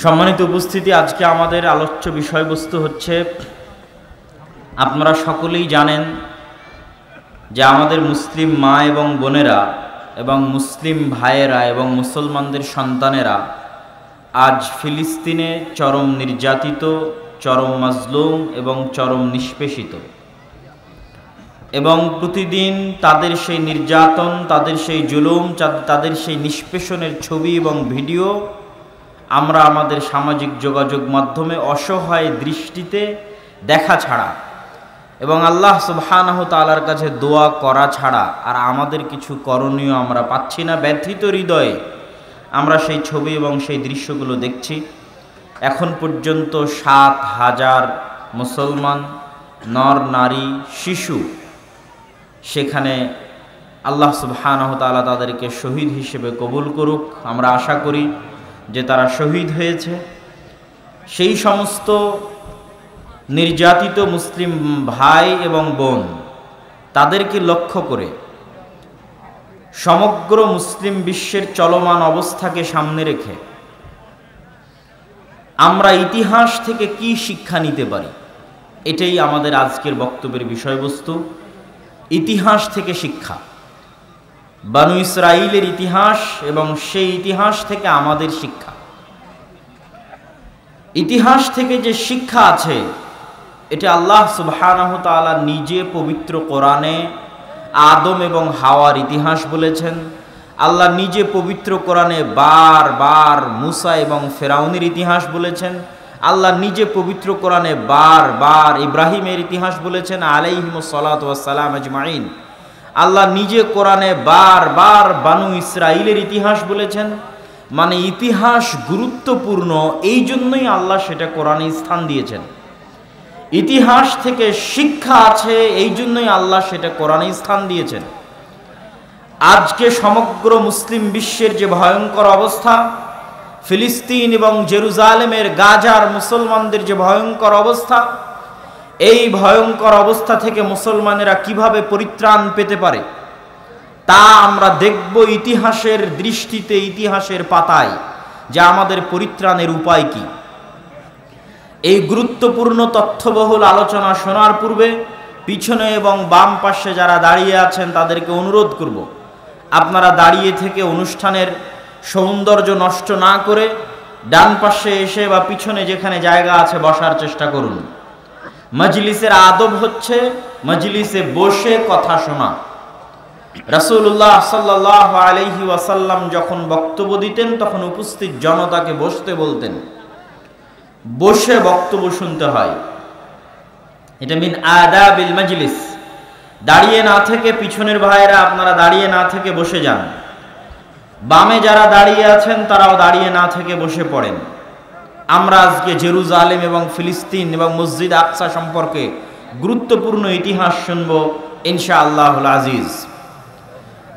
সম্মানিত উপস্থিতি, আজকে আমাদের আলোচ্য বিষয়বস্তু হচ্ছে, আপনারা সকলেই জানেন যে আমাদের মুসলিম মা এবং বোনেরা এবং মুসলিম ভাইয়েরা এবং মুসলমানদের সন্তানেরা আজ ফিলিস্তিনে চরম নির্যাতিত, চরম মাজলুম এবং চরম নিষ্পেষিত। এবং প্রতিদিন তাদের সেই নির্যাতন, তাদের সেই জুলুম, তাদের সেই নিষ্পেষণের ছবি এবং ভিডিও আমরা আমাদের সামাজিক যোগাযোগ মাধ্যমে অসহায় দৃষ্টিতে দেখা ছাড়া এবং আল্লাহ সুবহানাহু তাআলার কাছে দোয়া করা ছাড়া আর আমাদের কিছু করণীয় আমরা পাচ্ছি না। ব্যথিত হৃদয়ে আমরা সেই ছবি এবং সেই দৃশ্যগুলো দেখছি। এখন পর্যন্ত ৭,০০০ মুসলমান, নর নারী, শিশু সেখানে আল্লাহ সুবহানাহু তাআলা তাদেরকে শহীদ হিসেবে কবুল করুক। আমরা আশা করি যে তারা শহীদ হয়েছে। সেই সমস্ত নির্যাতিত মুসলিম ভাই এবং বোন তাদেরকে লক্ষ্য করে সমগ্র মুসলিম বিশ্বের চলমান অবস্থাকে সামনে রেখে আমরা ইতিহাস থেকে কি শিক্ষা নিতে পারি, এটাই আমাদের আজকের বক্তব্যের বিষয়বস্তু। ইতিহাস থেকে শিক্ষা, বানু ইসরাইলের ইতিহাস এবং সেই ইতিহাস থেকে আমাদের শিক্ষা। ইতিহাস থেকে যে শিক্ষা আছে এটা আল্লাহ সুবহানাহু তাআলা নিজে পবিত্র কোরআনে আদম এবং হাওয়ার ইতিহাস বলেছেন। আল্লাহ নিজে পবিত্র কোরআনে বারবার মুসা এবং ফেরাউনের ইতিহাস বলেছেন। আল্লাহ নিজে পবিত্র কোরআনে বারবার ইব্রাহিমের ইতিহাস বলেছেন আলাইহিমুস সালাতু ওয়াস সালাম আজমাইন। আল্লাহ নিজে কোরআনে বারবার বানু ইসরাইলের ইতিহাস বলেছেন। মানে ইতিহাস গুরুত্বপূর্ণ, এই জন্যই আল্লাহ সেটা কোরআনে স্থান দিয়েছেন। ইতিহাস থেকে শিক্ষা আছে, এই জন্যই আল্লাহ সেটা কোরআনে স্থান দিয়েছেন। আজকে সমগ্র মুসলিম বিশ্বের যে ভয়ঙ্কর অবস্থা, ফিলিস্তিন এবং জেরুজালেমের গাজার মুসলমানদের যে ভয়ঙ্কর অবস্থা, এই ভয়ঙ্কর অবস্থা থেকে মুসলমানেরা কিভাবে পরিত্রাণ পেতে পারে তা আমরা দেখব ইতিহাসের দৃষ্টিতে, ইতিহাসের পাতায়, যে আমাদের পরিত্রাণের উপায় কি। এই গুরুত্বপূর্ণ তথ্যবহুল আলোচনা শোনার পূর্বে পিছনে এবং বাম পাশে যারা দাঁড়িয়ে আছেন তাদেরকে অনুরোধ করব, আপনারা দাঁড়িয়ে থেকে অনুষ্ঠানের সৌন্দর্য নষ্ট না করে ডান পাশে এসে বা পিছনে যেখানে জায়গা আছে বসার চেষ্টা করুন। মজলিসের আদব হচ্ছে মজলিসে বসে কথা শোনা। রাসূলুল্লাহ সাল্লাল্লাহু আলাইহি ওয়াসাল্লাম যখন বক্তব্য দিতেন তখন উপস্থিত জনতাকে বসতে বলতেন। বসে বক্তব্য শুনতে হয়, এটা মিন আদাবিল মজলিস। দাঁড়িয়ে না থেকে, পিছনের ভাইয়েরা আপনারা দাঁড়িয়ে না থেকে বসে যান। বামে যারা দাঁড়িয়ে আছেন তারাও দাঁড়িয়ে না থেকে বসে পড়েন। আমরা আজকে জেরুজালেম এবং ফিলিস্তিন এবং মসজিদ আকসা সম্পর্কে গুরুত্বপূর্ণ ইতিহাস শুনব ইনশাআল্লাহুল আজিজ।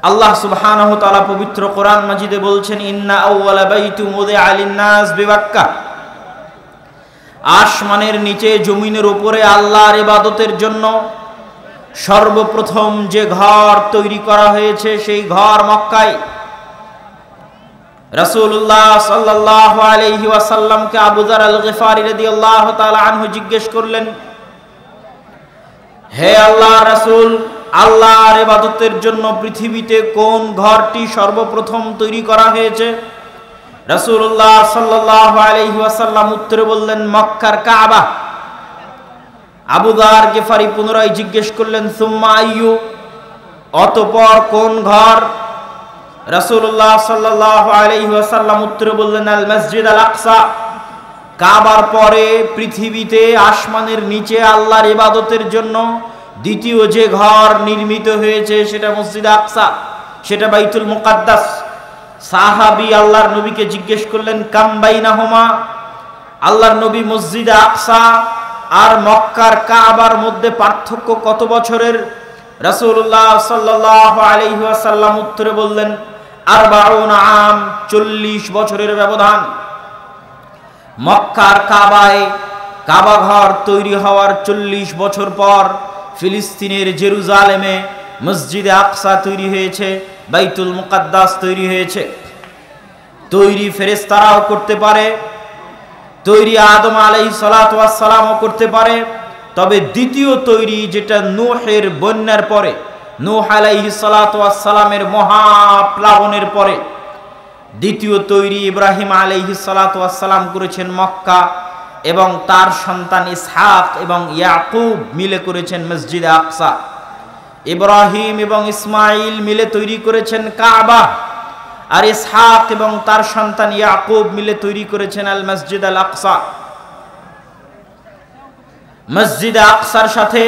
আল্লাহ সুবহানাহু তাআলা পবিত্র কোরআন মাজিদে বলছেন, ইন্না আউওয়ালা বাইতুম উযিআ লিন-নাস বিবাক্কা। আসমানের নিচে জমিনের উপরে আল্লাহর ইবাদতের জন্য সর্বপ্রথম যে ঘর তৈরি করা হয়েছে সেই ঘর মক্কায়। রাসূলুল্লাহ সাল্লাল্লাহু আলাইহি ওয়াসাল্লামকে আবু যার আল-গিফারি রাদিয়াল্লাহু তাআলা আনহু জিজ্ঞেস করলেন, হে আল্লাহর রাসূল, আল্লাহর ইবাদতের জন্য পৃথিবীতে কোন ঘরটি সর্বপ্রথম তৈরি করা হয়েছে? রাসূলুল্লাহ সাল্লাল্লাহু আলাইহি ওয়াসাল্লাম উত্তরে বললেন, মক্কার কাবা। আবু যার গিফারি পুনরায় জিজ্ঞেস করলেন, সুম্মা আইয়ু, অতঃপর কোন ঘর? রাসূলুল্লাহ সাল্লাল্লাহু আলাইহি ওয়াসাল্লাম উত্তরে বললেন, আল মসজিদ আল আকসা। কাবার পরে পৃথিবীতে আসমানের নিচে আল্লাহর ইবাদতের জন্য দ্বিতীয় যে ঘর নির্মিত হয়েছে সেটা মসজিদ আকসা, সেটা বাইতুল মুকাদ্দাস। সাহাবী আল্লাহর নবীকে জিজ্ঞেস করলেন, কাম বাইনাহুমা, আল্লাহর নবী মসজিদ আকসা আর মক্কার কাবার মধ্যে পার্থক্য কত বছরের? রাসূলুল্লাহ সাল্লাল্লাহু আলাইহি ওয়াসাল্লাম উত্তরে বললেন, 40 আম, 40 বছরের ব্যবধান। মক্কার কাবায় কাবা ঘর তৈরি হওয়ার 40 বছর পর ফিলিস্তিনের জেরুজালেমে মসজিদে আকসা তৈরি হয়েছে, বাইতুল মুকাদ্দাস তৈরি হয়েছে। তৈরি ফেরেশতারাও করতে পারে, তৈরি আদম আলাইহিস সালাতু ওয়াস সালামও করতে পারে। তবে দ্বিতীয় তৈরি যেটা নূহের বন্যার পরে, নূহ আলাইহিস সালাতু ওয়াস সালামের মহাপ্লাবনের পরে দ্বিতীয় তৈরি ইব্রাহিম আলাইহিস সালাতু ওয়াস সালাম করেছেন মক্কা, এবং তার সন্তান ইসহাক এবং ইয়াকুব মিলে করেছেন মসজিদে আকসা। ইব্রাহিম এবং ইসমাইল মিলে তৈরি করেছেন কাবা, আর ইসহাক এবং তার সন্তান ইয়াকুব মিলে তৈরি করেছেন আল মসজিদ আল আকসা। মসজিদে আকসার সাথে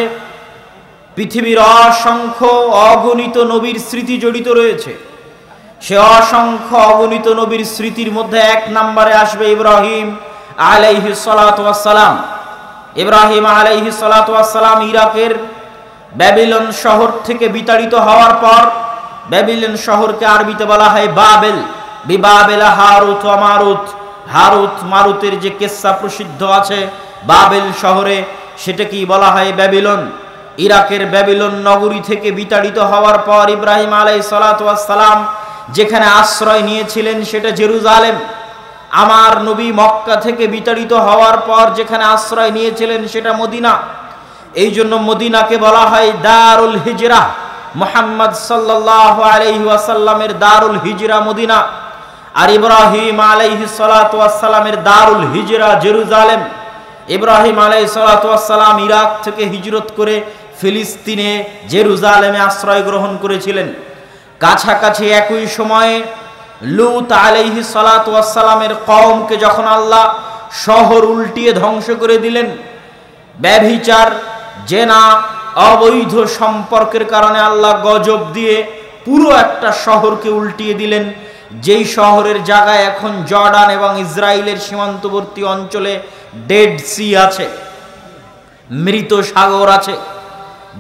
পৃথিবীর অসংখ্য অগণিত নবীর স্মৃতি জড়িত রয়েছে। সে অসংখ্য অগণিত নবীর স্মৃতির মধ্যে এক নম্বরে আসবে ইব্রাহিম আলাইহিস সালাতু ওয়াস সালাম। ইব্রাহিম আলাইহিস সালাতু ওয়াস সালাম ইরাকের ব্যাবিলন শহর থেকে বিতাড়িত হওয়ার পর, ব্যাবিলন শহরকে আরবিতে বলা হয় বাবেল, বিবাবেলা হারুত ওয়া মারুত। হারুত মারুতের যে কিসসা প্রসিদ্ধ আছে বাবেল শহরে, সেটাকেই বলা হয় ব্যাবিলন। ইরাকের ব্যাবিলন নগরী থেকে বিতাড়িত হওয়ার পর ইব্রাহিম আলাইহিস সালাতু ওয়াস সালাম যেখানে আশ্রয় নিয়েছিলেন সেটা জেরুজালেম। আমার নবী মক্কা থেকে বিতাড়িত হওয়ার পর যেখানে আশ্রয় নিয়েছিলেন সেটা মদিনা। এই জন্য মদিনাকে বলা হয় দারুল হিজরা। মুহাম্মদ সাল্লাল্লাহু আলাইহি ওয়াসাল্লামের দারুল হিজরা মদিনা, আর ইব্রাহিম আলাইহিস সালাতু ওয়াস সালামের দারুল হিজরা জেরুজালেম। ইব্রাহিম আলাইহিস সালাতু ওয়াস সালাম ইরাক থেকে হিজরত করে ফিলিস্তিনে জেরুজালেমে আশ্রয় গ্রহণ করেছিলেন। কাছাকাছি একই সময়ে লূত আলাইহিস সালাতু ওয়াস সালামের কওমকে যখন আল্লাহ শহর উল্টিয়ে ধ্বংস করে দিলেন, ব্যভিচার, জেনা, অবৈধ সম্পর্কের কারণে আল্লাহ গজব দিয়ে পুরো একটা শহরকে উল্টিয়ে দিলেন। যেই শহরের জায়গায় এখন জর্ডান এবং ইসরায়েলের সীমান্তবর্তী অঞ্চলে ডেড সি আছে, মৃত সাগর আছে।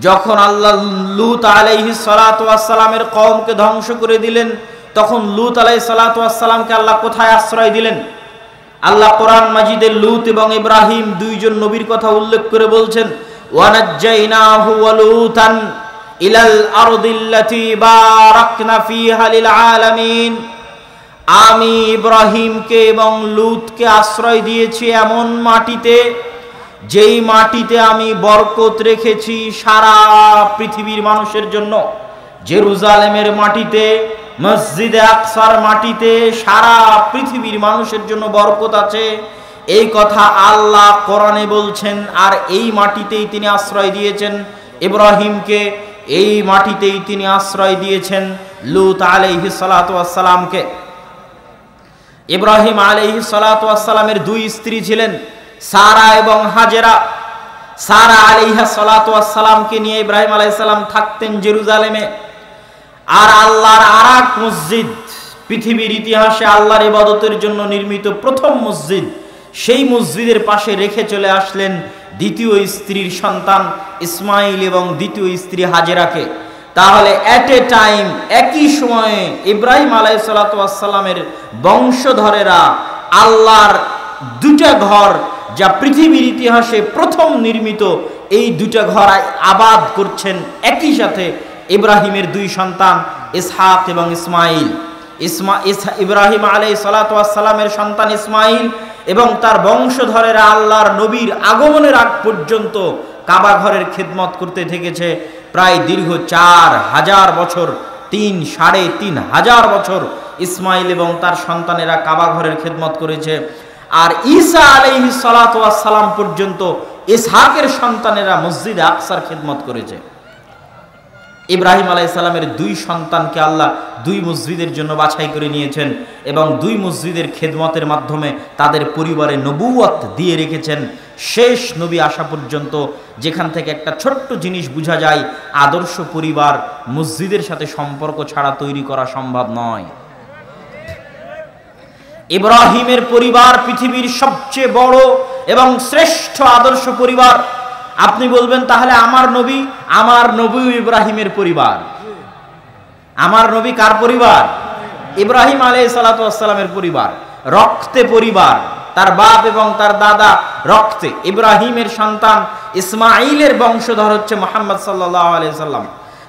যখন আল্লাহ লূত আলাইহিস সালাতু ওয়াস সালামের কওমকে ধ্বংস করে দিলেন, তখন লূত আলাইহিস সালাতু ওয়াস সালামকে আল্লাহ কোথায় আশ্রয় দিলেন? আল্লাহ কোরআন মাজিদে লূত এবং ইব্রাহিম দুইজন নবীর কথা উল্লেখ করে বলছেন, ওয়ানাজ্জাইনাহু ওয়া লূতান ইলাল আরদিল্লাতী বারাকনা ফিহা লিল আলামিন। আমি ইব্রাহিমকে এবং লূতকে আশ্রয় দিয়েছি এমন মাটিতে, যেই মাটিতে আমি বরকত রেখেছি সারা পৃথিবীর মানুষের জন্য। জেরুজালেমের মাটিতে, মসজিদে আকসার মাটিতে সারা পৃথিবীর মানুষের জন্য বরকত আছে, এই কথা আল্লাহ কোরআনে বলছেন। আর এই মাটিতেই তিনি আশ্রয় দিয়েছেন ইব্রাহিমকে, এই মাটিতেই তিনি আশ্রয় দিয়েছেন লূত আলাইহিস সালাতু ওয়াস সালামকে। ইব্রাহিম আলাইহিস সালাতু ওয়াস সালামের দুই স্ত্রী ছিলেন, সারা এবং হাজেরা। সারা আলাইহিস সালাতু ওয়াস সালামকে নিয়ে ইব্রাহিম আলাইহিস সালাম থাকতেন জেরুজালেমে। আর আল্লাহর আরেক মসজিদ, পৃথিবীর ইতিহাসে আল্লাহর ইবাদতের জন্য নির্মিত প্রথম মসজিদ, সেই মসজিদের পাশে রেখে চলে আসলেন দ্বিতীয় স্ত্রীর সন্তান ইসমাইল এবং দ্বিতীয় স্ত্রী হাজেরাকে। তাহলে এট এ টাইম, একই সময়ে ইব্রাহিম আলাইহিস সালাতু ওয়াস সালামের বংশধরেরা আল্লাহর দুটা ঘর, যা পৃথিবীর ইতিহাসে প্রথম নির্মিত, এই দুটা ঘর আবাদ করছেন একই সাথে ইব্রাহিমের দুই সন্তান ইসহাক এবং ইসমাইল। ইব্রাহিম আলাইহিস সালাতু ওয়াস সালামের সন্তান ইসমাইল এবং তার বংশধরেরা আল্লাহর নবীর আগমনের আগ পর্যন্ত কাবা ঘরের খিদমত করতে থেকেছে। প্রায় দীর্ঘ 4000 বছর, 3,500 বছর ইসমাইল এবং তার সন্তানেরা কাবা ঘরের খিদমত করেছে। আর ঈসা আলাইহিস সালাতু ওয়াস সালাম পর্যন্ত ইসহাকের সন্তানেরা মসজিদে আকসার খিদমত করেছে। ইব্রাহিম আলাইহিস সালামের দুই সন্তানকে আল্লাহ দুই মসজিদের জন্য বাছাই করে নিয়েছেন এবং দুই মসজিদের খেদমতের মাধ্যমে তাদের পরিবারে নবুয়ত দিয়ে রেখেছেন শেষ নবী আসা পর্যন্ত। যেখান থেকে একটা ছোট্ট জিনিস বোঝা যায়, আদর্শ পরিবার মসজিদের সাথে সম্পর্ক ছাড়া তৈরি করা সম্ভব নয়। ইব্রাহিমের পরিবার পৃথিবীর সবচেয়ে বড় এবং শ্রেষ্ঠ আদর্শ পরিবার। আপনি বলবেন তাহলে আমার নবী ইব্রাহিমের পরিবার। আমার নবী কার পরিবার? ইব্রাহিম আলাইহিস সালাতু ওয়াস সালামের পরিবার, রক্তে পরিবার। তার বাপ এবং তার দাদা রক্তে। ইব্রাহিমের সন্তান ইসমাইলের বংশধর হচ্ছে মুহাম্মদ সাল্লাল্লাহু আলাইহি সাল্লাম।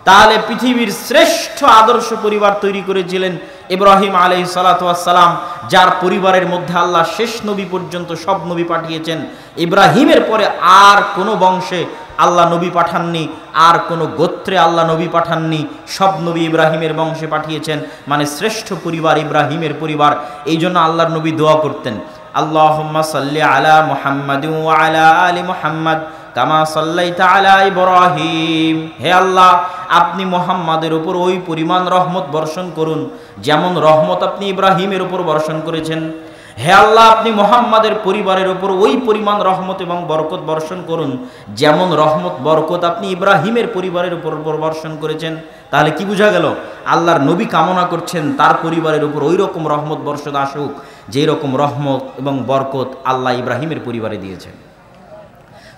তাহলে পৃথিবীর শ্রেষ্ঠ আদর্শ পরিবার তৈরি করেছিলেন ইব্রাহিম আলাইহিস সালাতু ওয়াস সালাম, যার পরিবারের মধ্যে আল্লাহ শেষ নবী পর্যন্ত সব নবী পাঠিয়েছেন। ইব্রাহিমের পরে আর কোনো বংশে আল্লাহ নবী পাঠাননি, আর কোনো গোত্রে আল্লাহ নবী পাঠাননি, সব নবী ইব্রাহিমের বংশে পাঠিয়েছেন। মানে শ্রেষ্ঠ পরিবার ইব্রাহিমের পরিবার। এই জন্য আল্লাহর নবী দোয়া করতেন, আল্লাহুম্মা সাল্লি আলা মুহাম্মাদিন ওয়া আলা আলি মুহাম্মাদ কামা সাল্লাইতা আলা ইব্রাহিম। হে আল্লাহ, আপনি মুহাম্মাদের উপর ওই পরিমাণ রহমত বর্ষণ করুন যেমন রহমত আপনি ইব্রাহিমের উপর বর্ষণ করেছেন। হে আল্লাহ, আপনি মুহাম্মাদের পরিবারের উপর ওই পরিমাণ রহমত এবং বরকত বর্ষণ করুন যেমন রহমত বরকত আপনি ইব্রাহিমের পরিবারের উপর বর্ষণ করেছেন। তাহলে কি বোঝা গেল? আল্লাহর নবী কামনা করছেন তার পরিবারের উপর ওই রকম রহমত বর্ষণ আসুক যেই রকম রহমত এবং বরকত আল্লাহ ইব্রাহিমের পরিবারে দিয়েছেন।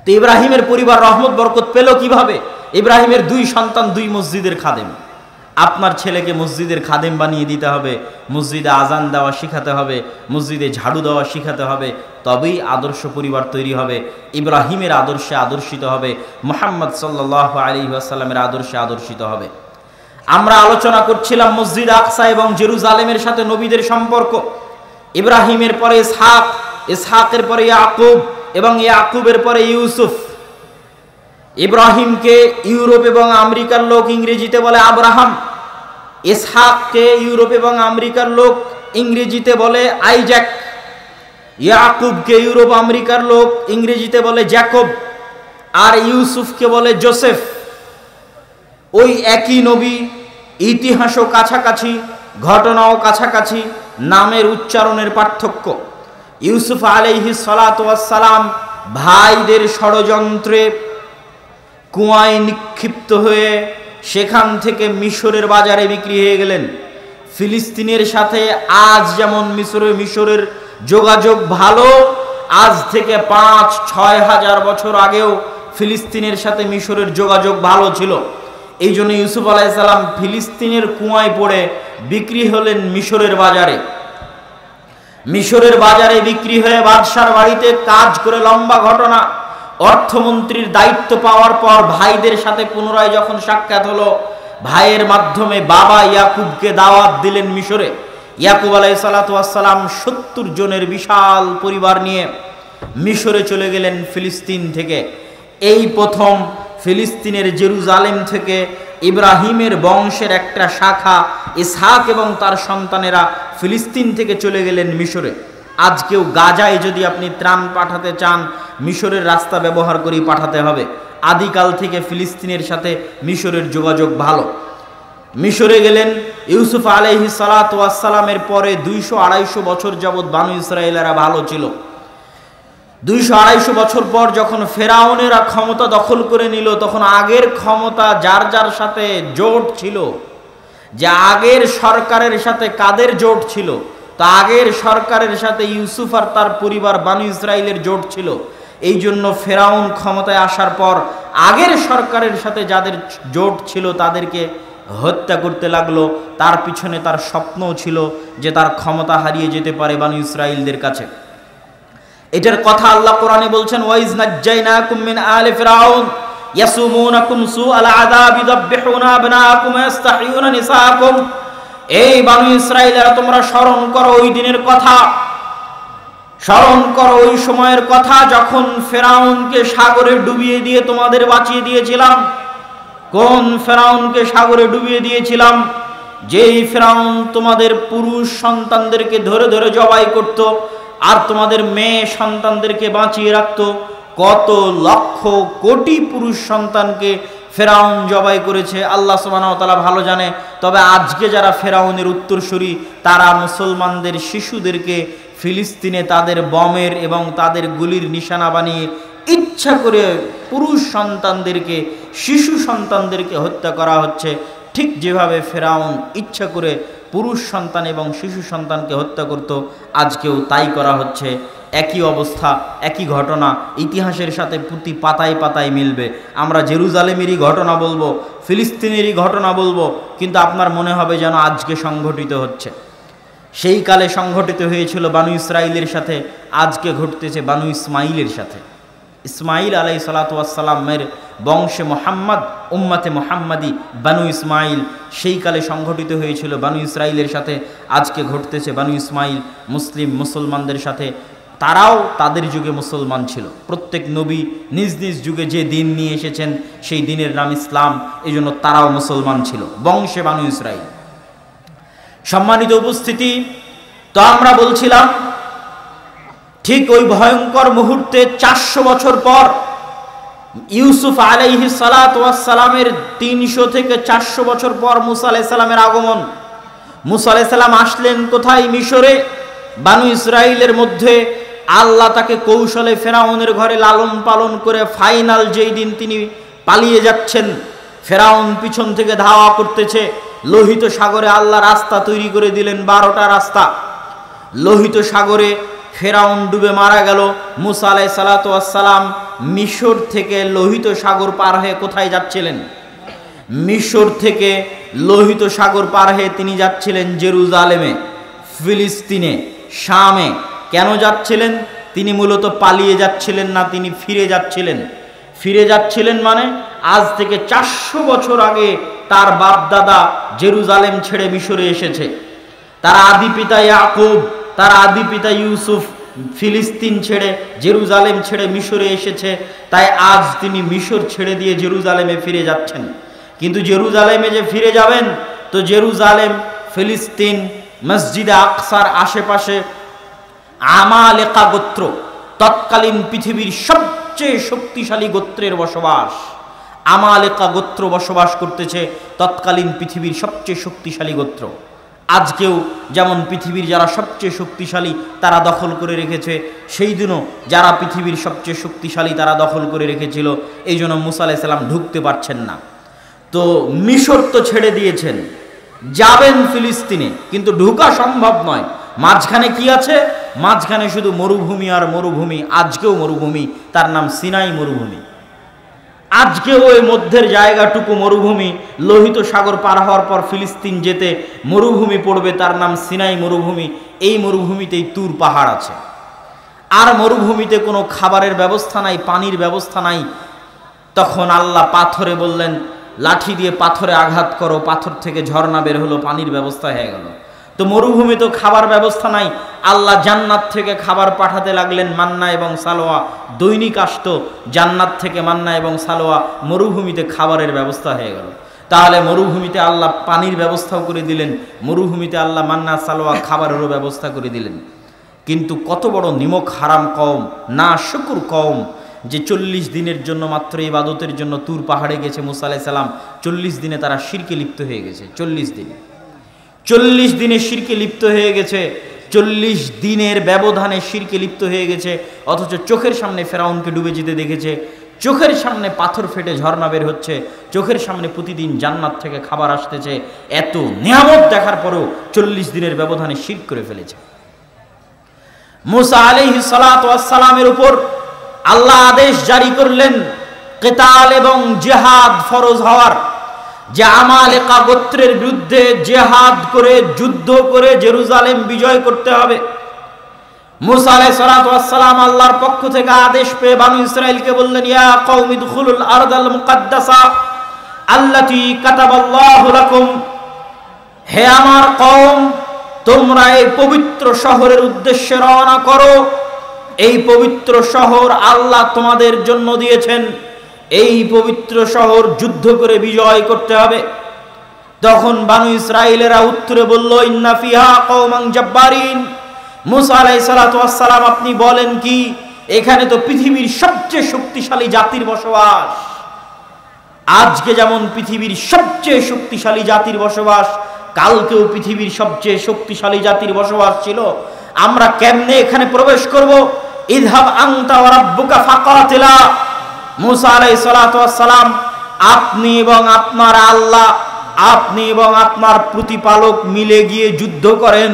তো ইব্রাহিমের পরিবার রহমত বরকত পেল কিভাবে? ইব্রাহিমের 2 সন্তান 2 মসজিদের খাদেম। আপনার ছেলেকে মসজিদের খাদেম বানিয়ে দিতে হবে, মসজিদে আজান দেওয়া শিখাতে হবে, মসজিদে ঝাড়ু দেওয়া শিখাতে হবে, তবেই আদর্শ পরিবার তৈরি হবে। ইব্রাহিমের আদর্শে আদর্শিত হবে, মুহাম্মদ সাল্লাল্লাহু আলাইহি ওয়াসাল্লামের আদর্শে আদর্শিত হবে। আমরা আলোচনা করছিলাম মসজিদ আকসা এবং জেরুজালেমের সাথে নবীদের সম্পর্ক। ইব্রাহিমের পরে ইসহাক, ইসহাকের পরে ইয়াকুব এবং ইয়াকুবের পরে ইউসুফ। ইব্রাহিমকে ইউরোপ এবং আমেরিকার লোক ইংরেজিতে বলে আব্রাহাম, ইসহাককে ইউরোপ এবং আমেরিকার লোক ইংরেজিতে বলে আইজ্যাক, ইয়াকুবকে ইউরোপ আমেরিকার লোক ইংরেজিতে বলে জ্যাকব, আর ইউসুফকে বলে জোসেফ। ওই একই নবী, ইতিহাসও কাছাকাছি, ঘটনাও কাছাকাছি, নামের উচ্চারণের পার্থক্য। ইউসুফ আলাইহিস সালাতু ওয়াস সালাম ভাইদের ষড়যন্ত্রে কুয়ায় নিক্ষিপ্ত হয়ে সেখান থেকে মিশরের বাজারে বিক্রি হয়ে গেলেন। ফিলিস্তিনের সাথে আজ যেমন মিশরের যোগাযোগ ভালো, আজ থেকে 5-6 হাজার বছর আগেও ফিলিস্তিনের সাথে মিশরের যোগাযোগ ভালো ছিল। এই জন্য ইউসুফ আলাইহিস সালাম ফিলিস্তিনের কুয়ায় পড়ে বিক্রি হলেন মিশরের বাজারে। মিশরের বাজারে বিক্রি হয়ে বাদশার বাড়িতে কাজ করে, লম্বা ঘটনা। অর্থমন্ত্রীর দায়িত্ব পাওয়ার পর ভাইদের সাথে পুনরায় যখন সাক্ষাৎ হলো, ভাইয়ের মাধ্যমে বাবা ইয়াকুবকে দাওয়াত দিলেন মিশরে। ইয়াকুব আলাইহিস সালাতু ওয়াস সালাম 70 জনের বিশাল পরিবার নিয়ে মিশরে চলে গেলেন ফিলিস্তিন থেকে। এই প্রথম ফিলিস্তিনের জেরুজালেম থেকে ইব্রাহিমের বংশের একটা শাখা ইসহাক এবং তার সন্তানেরা ফিলিস্তিন থেকে চলে গেলেন মিশরে। আজকেও গাজায় যদি আপনি ত্রাণ পাঠাতে চান, মিশরের রাস্তা ব্যবহার করেই পাঠাতে হবে। আদিকাল থেকে ফিলিস্তিনের সাথে মিশরের যোগাযোগ ভালো। মিশরে গেলেন। ইউসুফ আলাইহিস সালাতু ওয়াস সালামের পরে 200-250 বছর যাবৎ বানু ইসরায়েলেরা ভালো ছিল। 200-250 বছর পর যখন ফেরাউনেরা ক্ষমতা দখল করে নিল, তখন আগের ক্ষমতা যার যার সাথে জোট ছিল, যে আগের সরকারের সাথে কাদের জোট ছিল, তা আগের সরকারের সাথে ইউসুফ আর তার পরিবার বানু ইসরায়েলের জোট ছিল। এই জন্য ফেরাউন ক্ষমতায় আসার পর আগের সরকারের সাথে যাদের জোট ছিল তাদেরকে হত্যা করতে লাগলো। তার পিছনে তার স্বপ্নও ছিল যে তার ক্ষমতা হারিয়ে যেতে পারে বানু ইসরায়েলদের কাছে। এটার কথা আল্লাহ কোরআনে বলছেন, ওয়াইজ নাজ্জাইনাকুম মিন আলি ফিরাউন ইয়াসুমুনাকুম সুআল আযাব ইযাববিহুনা আবনাকুম ওয়ায়াস্তাহিয়ুনা নিসাআকুম। এই বানু ইসরাঈলেরা, তোমরা স্মরণ করো ওই দিনের কথা, স্মরণ করো ওই সময়ের কথা যখন ফেরাউনকে সাগরে ডুবিয়ে দিয়ে তোমাদের বাঁচিয়ে দিয়েছিলাম। কোন ফেরাউনকে সাগরে ডুবিয়ে দিয়েছিলাম? যেই ফেরাউন তোমাদের পুরুষ সন্তানদেরকে ধরে ধরে জবাই করত আর তোমাদের মেয়ে সন্তানদেরকে বাঁচিয়ে রাখত। কত লক্ষ কোটি পুরুষ সন্তানকে ফেরাউন জবাই করেছে আল্লাহ সুবহানাহু ওয়া তাআলা ভালো জানে। তবে আজকে যারা ফেরাউনের উত্তরসূরি, তারা মুসলমানদের শিশুদেরকে ফিলিস্তিনে তাদের বমের এবং তাদের গুলির নিশানা বানিয়ে ইচ্ছা করে পুরুষ সন্তানদেরকে, শিশু সন্তানদেরকে হত্যা করা হচ্ছে। ঠিক যেভাবে ফেরাউন ইচ্ছা করে পুরুষ সন্তান এবং শিশু সন্তানকে হত্যা করত, আজকেও তাই করা হচ্ছে। একই অবস্থা, একই ঘটনা ইতিহাসের সাথে প্রতি পাতায় পাতায় মিলবে। আমরা জেরুজালেমেরই ঘটনা বলবো, ফিলিস্তিনেরই ঘটনা বলবো, কিন্তু আপনার মনে হবে যেন আজকে সংঘটিত হচ্ছে। সেই কালে সংঘটিত হয়েছিল বানু ইসরাঈলের সাথে, আজকে ঘটতেছে বানু ইসমাইলের সাথে। ইসমাইল আলাইহিস সালাতু ওয়াস সালামের বংশে মোহাম্মদ, উম্মতে মোহাম্মদী, বানু ইসমাইল সেই কালে সংঘটিত হয়েছিল বানু ইসরাইলের সাথে। আজকে ঘটতেছে বানু ইসমাইল মুসলমানদের সাথে। তারাও তাদের যুগে মুসলমান ছিল। প্রত্যেক নবী নিজ নিজ যুগে যে দিন নিয়ে এসেছেন সেই দিনের নাম ইসলাম, এই জন্য তারাও মুসলমান ছিল, বংশে বানু ইসরাইল। সম্মানিত উপস্থিতি, তো আমরা বলছিলাম ঠিক ওই ভয়ঙ্কর মুহূর্তে 400 বছর পর ইউসুফ আলাইহিস সালাতু ওয়াস সালামের 300 থেকে 400 বছর পর মুসা আলাইহিস সালামের আগমন। মুসা আলাইহিস সালাম আসলেন কোথায়? মিশরে। বানু ইসরাইলের মধ্যে আল্লাহ তাকে কৌশলে ফেরাউনের ঘরে লালন পালন করে ফাইনাল যেই দিন তিনি পালিয়ে যাচ্ছেন, ফেরাউন পিছন থেকে ধাওয়া করতেছে, লোহিত সাগরে আল্লাহ রাস্তা তৈরি করে দিলেন, 12টা রাস্তা। লোহিত সাগরে ফেরাউন ডুবে মারা গেল। মুসা আলাইহিস সালাতু ওয়াস সালাম মিশর থেকে লোহিত সাগর পার হয়ে কোথায় যাচ্ছিলেন? মিশর থেকে লোহিত সাগর পার হয়ে তিনি যাচ্ছিলেন জেরুজালেমে, ফিলিস্তিনে, শামে। কেন যাচ্ছিলেন? তিনি মূলত পালিয়ে যাচ্ছিলেন না, তিনি ফিরে যাচ্ছিলেন। ফিরে যাচ্ছিলেন মানে আজ থেকে 400 বছর আগে তার বাপ দাদা জেরুজালেম ছেড়ে মিশরে এসেছে। তার আদি পিতা ইয়াকুব, তার আদি পিতা ইউসুফ ফিলিস্তিন ছেড়ে জেরুজালেম ছেড়ে মিশরে এসেছে। তাই আজ তিনি মিশর ছেড়ে দিয়ে জেরুজালেমে ফিরে যাচ্ছেন। কিন্তু জেরুজালেমে যে ফিরে যাবেন, তো জেরুজালেম, ফিলিস্তিন, মসজিদে আকসার আশেপাশে আমালেকা গোত্র, তৎকালীন পৃথিবীর সবচেয়ে শক্তিশালী গোত্রের বসবাস। আমালেকা গোত্র বসবাস করতেছে, তৎকালীন পৃথিবীর সবচেয়ে শক্তিশালী গোত্র। আজকেও যেমন পৃথিবীর যারা সবচেয়ে শক্তিশালী তারা দখল করে রেখেছে, সেই দিনও যারা পৃথিবীর সবচেয়ে শক্তিশালী তারা দখল করে রেখেছিল। এই জন্য মুসা আলাইহিস সালাম ঢুকতে পারছেন না। তো মিশর তো ছেড়ে দিয়েছেন, যাবেন ফিলিস্তিনে, কিন্তু ঢোকা সম্ভব নয়। মাঝখানে কি আছে? মাঝখানে শুধু মরুভূমি আর মরুভূমি। আজকেও মরুভূমি, তার নাম সিনাই মরুভূমি। আজকেও ওই মধ্যের জায়গাটুকু মরুভূমি। লোহিত সাগর পার হওয়ার পর ফিলিস্তিন যেতে মরুভূমি পড়বে, তার নাম সিনাই মরুভূমি। এই মরুভূমিতেই তুর পাহাড় আছে। আর মরুভূমিতে কোনো খাবারের ব্যবস্থা নাই, পানির ব্যবস্থা নাই। তখন আল্লাহ পাথরে বললেন, লাঠি দিয়ে পাথরে আঘাত করো, পাথর থেকে ঝর্ণা বের হলো, পানির ব্যবস্থা হয়ে গেল। তো মরুভূমি তো খাবার ব্যবস্থা নাই, আল্লাহ জান্নাত থেকে খাবার পাঠাতে লাগলেন, মান্না এবং সালোয়া। দৈনিক আসতো জান্নাত থেকে মান্না এবং সালোয়া, মরুভূমিতে খাবারের ব্যবস্থা হয়ে গেল। তাহলে মরুভূমিতে আল্লাহ পানির ব্যবস্থাও করে দিলেন, মরুভূমিতে আল্লাহ মান্না সালোয়া খাবারেরও ব্যবস্থা করে দিলেন। কিন্তু কত বড় নিমক হারাম কওম, না শুকুর কওম, যে 40 দিনের জন্য মাত্র ইবাদতের জন্য তুর পাহাড়ে গেছে মুসা আলাইহিস সালাম। 40 দিনে তারা শিরকে লিপ্ত হয়ে গেছে। 40 দিনে শিরকে লিপ্ত হয়ে গেছে। 40 দিনের ব্যবধানে শিরকে লিপ্ত হয়ে গেছে। অথচ চোখের সামনে ফেরাউনকে ডুবে যেতে দেখেছে, চোখের সামনে পাথর ফেটে ঝর্ণা বের হচ্ছে, চোখের সামনে প্রতিদিন জান্নাত থেকে খাবার আসতেছে। এত নিয়ামত দেখার পরেও 40 দিনের ব্যবধানে শিরক করে ফেলেছে। মুসা আলাইহিস সালাতু ওয়াস সালামের উপর আল্লাহ আদেশ জারি করলেন কিতাল এবং জিহাদ ফরজ হওয়ার, যে আমালেকা গোত্রের বিরুদ্ধে জিহাদ করে, যুদ্ধ করে জেরুজালেম বিজয় করতে হবে। মুসা আলাইহিস সালাতু ওয়াস সালাম আল্লাহর পক্ষ থেকে আদেশ পেয়ে বানু ইসরাইলকে বললেন, ইয়া কওমি দুখুলুল আরদাল মুকাদ্দাসা আল্লাতী কাতাবাল্লাহু লাকুম, হে আমার কওম, তোমরা এই পবিত্র শহরের উদ্দেশ্যে রওনা করো। এই পবিত্র শহর আল্লাহ তোমাদের জন্য দিয়েছেন। এই পবিত্র শহর যুদ্ধ করে বিজয় করতে হবে। তখন বানু ইসরাইলেরা উত্তরে বলল, ইন্না ফিহা কওমান জাব্বারিন। মুসা আলাইহিস সালাতু ওয়াস সালাম, আপনি বলেন কি? এখানে তো পৃথিবীর সবচেয়ে শক্তিশালী জাতির বসবাস। আজকে যেমন পৃথিবীর সবচেয়ে শক্তিশালী জাতির বসবাস, কালকেও পৃথিবীর সবচেয়ে শক্তিশালী জাতির বসবাস ছিল। আমরা কেমনে এখানে প্রবেশ করব? ইযহাব আনতা ওয়া রাব্বুকা ফাকাতিলা। মুসা আলাইহিস সালাতু ওয়াস সালাম, আপনি এবং আপনার আল্লাহ, আপনি এবং আপনার প্রতিপালক মিলে গিয়ে যুদ্ধ করেন।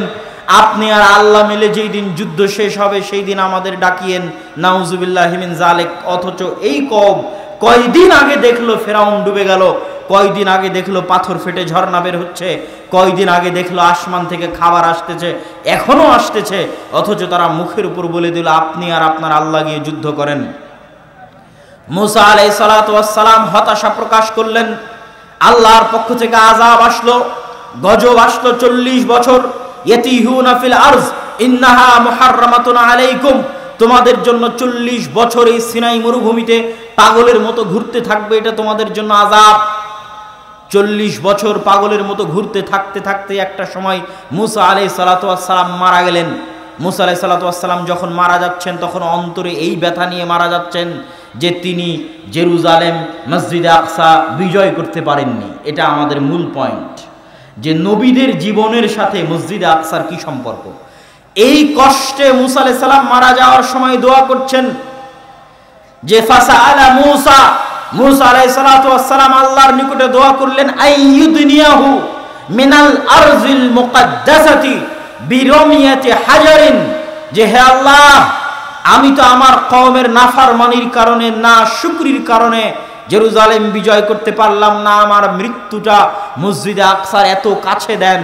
আপনি আর আল্লাহ মিলে যেই দিন যুদ্ধ শেষ হবে সেই দিন আমাদের ডাকিয়েন। নাউজুবিল্লাহি মিন যালিক। অথচ এই কওম কয়দিন আগে দেখলো ফেরাউন ডুবে গেল, কয়দিন আগে দেখলো পাথর ফেটে ঝর্ণা বের হচ্ছে, কয়দিন আগে দেখলো আসমান থেকে খাবার আসতেছে, এখনো আসতেছে। অথচ তারা মুখের উপর বলে দিল, আপনি আর আপনার আল্লাহ গিয়ে যুদ্ধ করেন। মুসা আলাইহিস সালাতু ওয়াস সালাম হতাশা প্রকাশ করলেন। আল্লাহর পক্ষ থেকে আযাব আসলো, গজব আসলো 40 বছর। ইয়াতিহুনা ফিল আরজ ইন্নাহা মুহাররামাতুন আলাইকুম, তোমাদের জন্য 40 বছর এই সিনাই মরুভূমিতে পাগলের মতো ঘুরতে থাকবে, এটা তোমাদের জন্য আযাব। 40 বছর পাগলের মতো ঘুরতে থাকতে থাকতে একটা সময় মুসা আলাইহিস সালাতু ওয়াস সালাম মারা গেলেন। মুসা আলাইহিস সালাতু ওয়াস সালাম যখন মারা যাচ্ছেন তখন অন্তরে এই ব্যথা নিয়ে মারা যাচ্ছেন যে তিনি জেরুজালেম, মসজিদে আকসা বিজয় করতে পারেননি। এটা আমাদের মূল পয়েন্ট, যে নবীদের জীবনের সাথে মসজিদে আকসার কি সম্পর্ক। এই কষ্টে মুসা আলাইহিস সালাম মারা যাওয়ার সময় দোয়া করছেন যে ফাসাআলা মুসা, মুসা আলাইহিস সালাতু ওয়াস সালাম আল্লাহর নিকটে দোয়া করলেন আইয়ুদনিয়াহু মিনাল আরজিল মুকাদ্দাসাতি বিরমিয়াতি হাজারিন, যে হে আল্লাহ, আমি তো আমার কওমের নাফরমানির কারণে, না শুকরির কারণে জেরুজালেম বিজয় করতে পারলাম না। আমার মৃত্যুটা মসজিদে আকসার এত কাছে দেন,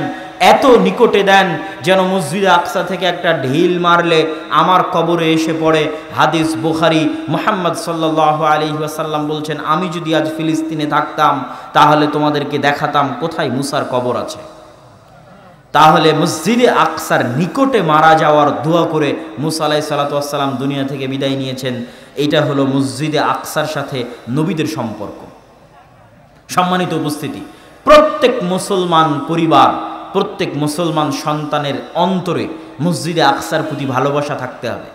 এত নিকটে দেন, যেন মসজিদে আকসা থেকে একটা ঢিল মারলে আমার কবরে এসে পড়ে। হাদিস বুখারী, মুহাম্মদ সাল্লাল্লাহু আলাইহি ওয়াসাল্লাম বলছেন, আমি যদি আজ ফিলিস্তিনে থাকতাম তাহলে তোমাদেরকে দেখাতাম কোথায় মুসার কবর আছে। তাহলে মসজিদে আকসার নিকটে মারা যাওয়ার দোয়া করে মুসা আলাইহিস সালাতু ওয়াস সালাম দুনিয়া থেকে বিদায় নিয়েছেন। এইটা হলো মসজিদে আকসার সাথে নবীদের সম্পর্ক। সম্মানিত উপস্থিতি, প্রত্যেক মুসলমান পরিবার, প্রত্যেক মুসলমান সন্তানের অন্তরে মসজিদে আকসার প্রতি ভালোবাসা থাকতে হবে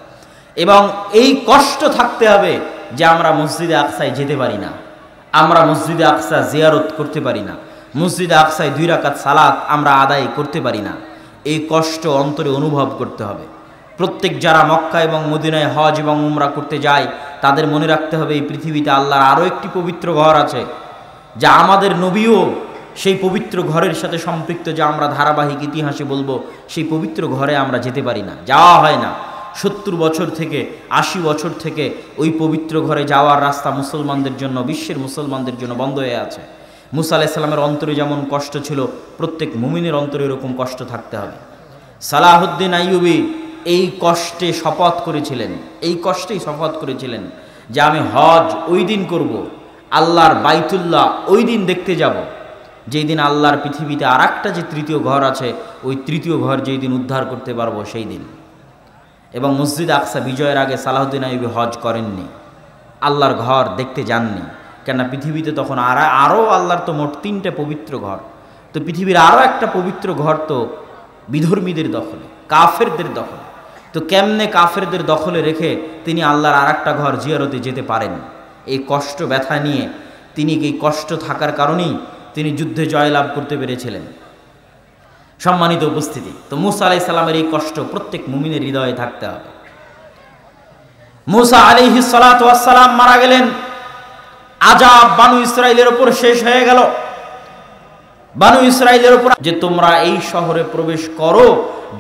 এবং এই কষ্ট থাকতে হবে যে আমরা মসজিদে আকসায় যেতে পারি না, আমরা মসজিদে আকসা জিয়ারত করতে পারি না, মসজিদে আকসায় 2 রাকাত সালাত আমরা আদায় করতে পারি না। এই কষ্ট অন্তরে অনুভব করতে হবে। প্রত্যেক যারা মক্কা এবং মদিনায় হজ এবং উমরা করতে যায় তাদের মনে রাখতে হবে এই পৃথিবীতে আল্লাহর আরও একটি পবিত্র ঘর আছে, যা আমাদের নবীও সেই পবিত্র ঘরের সাথে সম্পৃক্ত, যা আমরা ধারাবাহিক ইতিহাসে বলবো। সেই পবিত্র ঘরে আমরা যেতে পারি না, যাওয়া হয় না। 70 বছর থেকে 80 বছর থেকে ওই পবিত্র ঘরে যাওয়ার রাস্তা মুসলমানদের জন্য, বিশ্বের মুসলমানদের জন্য বন্ধ হয়ে আছে। মুসা আলাইহিস সালামের অন্তরে যেমন কষ্ট ছিল, প্রত্যেক মুমিনের অন্তরে এরকম কষ্ট থাকতে হবে। সালাহুদ্দিন আইয়ুবী এই কষ্টে শপথ করেছিলেন, এই কষ্টেই শপথ করেছিলেন যে আমি হজ ওই দিন করব, আল্লাহর বাইতুল্লাহ ওই দিন দেখতে যাব যেই দিন আল্লাহর পৃথিবীতে আর একটা যে 3য় ঘর আছে, ওই 3য় ঘর যেই দিন উদ্ধার করতে পারবো সেই দিন। এবং মসজিদ আকসা বিজয়ের আগে সালাহুদ্দিন আইয়ুবী হজ করেননি, আল্লাহর ঘর দেখতে যাননি। কেননা পৃথিবীতে তখন আরও আল্লাহর তো মোট 3টে পবিত্র ঘর, তো পৃথিবীর আরও একটা পবিত্র ঘর তো বিধর্মীদের দখলে, কাফেরদের দখলে। তো কেমনে কাফেরদের দখলে রেখে তিনি আল্লাহর আর একটা ঘর জিয়ারতে যেতে পারেন? এই কষ্ট ব্যথা নিয়ে তিনি, এই কষ্ট থাকার কারণেই তিনি যুদ্ধে জয়লাভ করতে পেরেছিলেন। সম্মানিত উপস্থিতি, তো মুসা আলাইহিস সালামের এই কষ্ট প্রত্যেক মুমিনের হৃদয়ে থাকতে হবে। মুসা আলাইহিস সালাতু ওয়াস সালাম মারা গেলেন, আযাব বানু ইসরাইলের উপর শেষ হয়ে গেল। বানু ইসরাইলের উপর যে তোমরা এই শহরে প্রবেশ করো,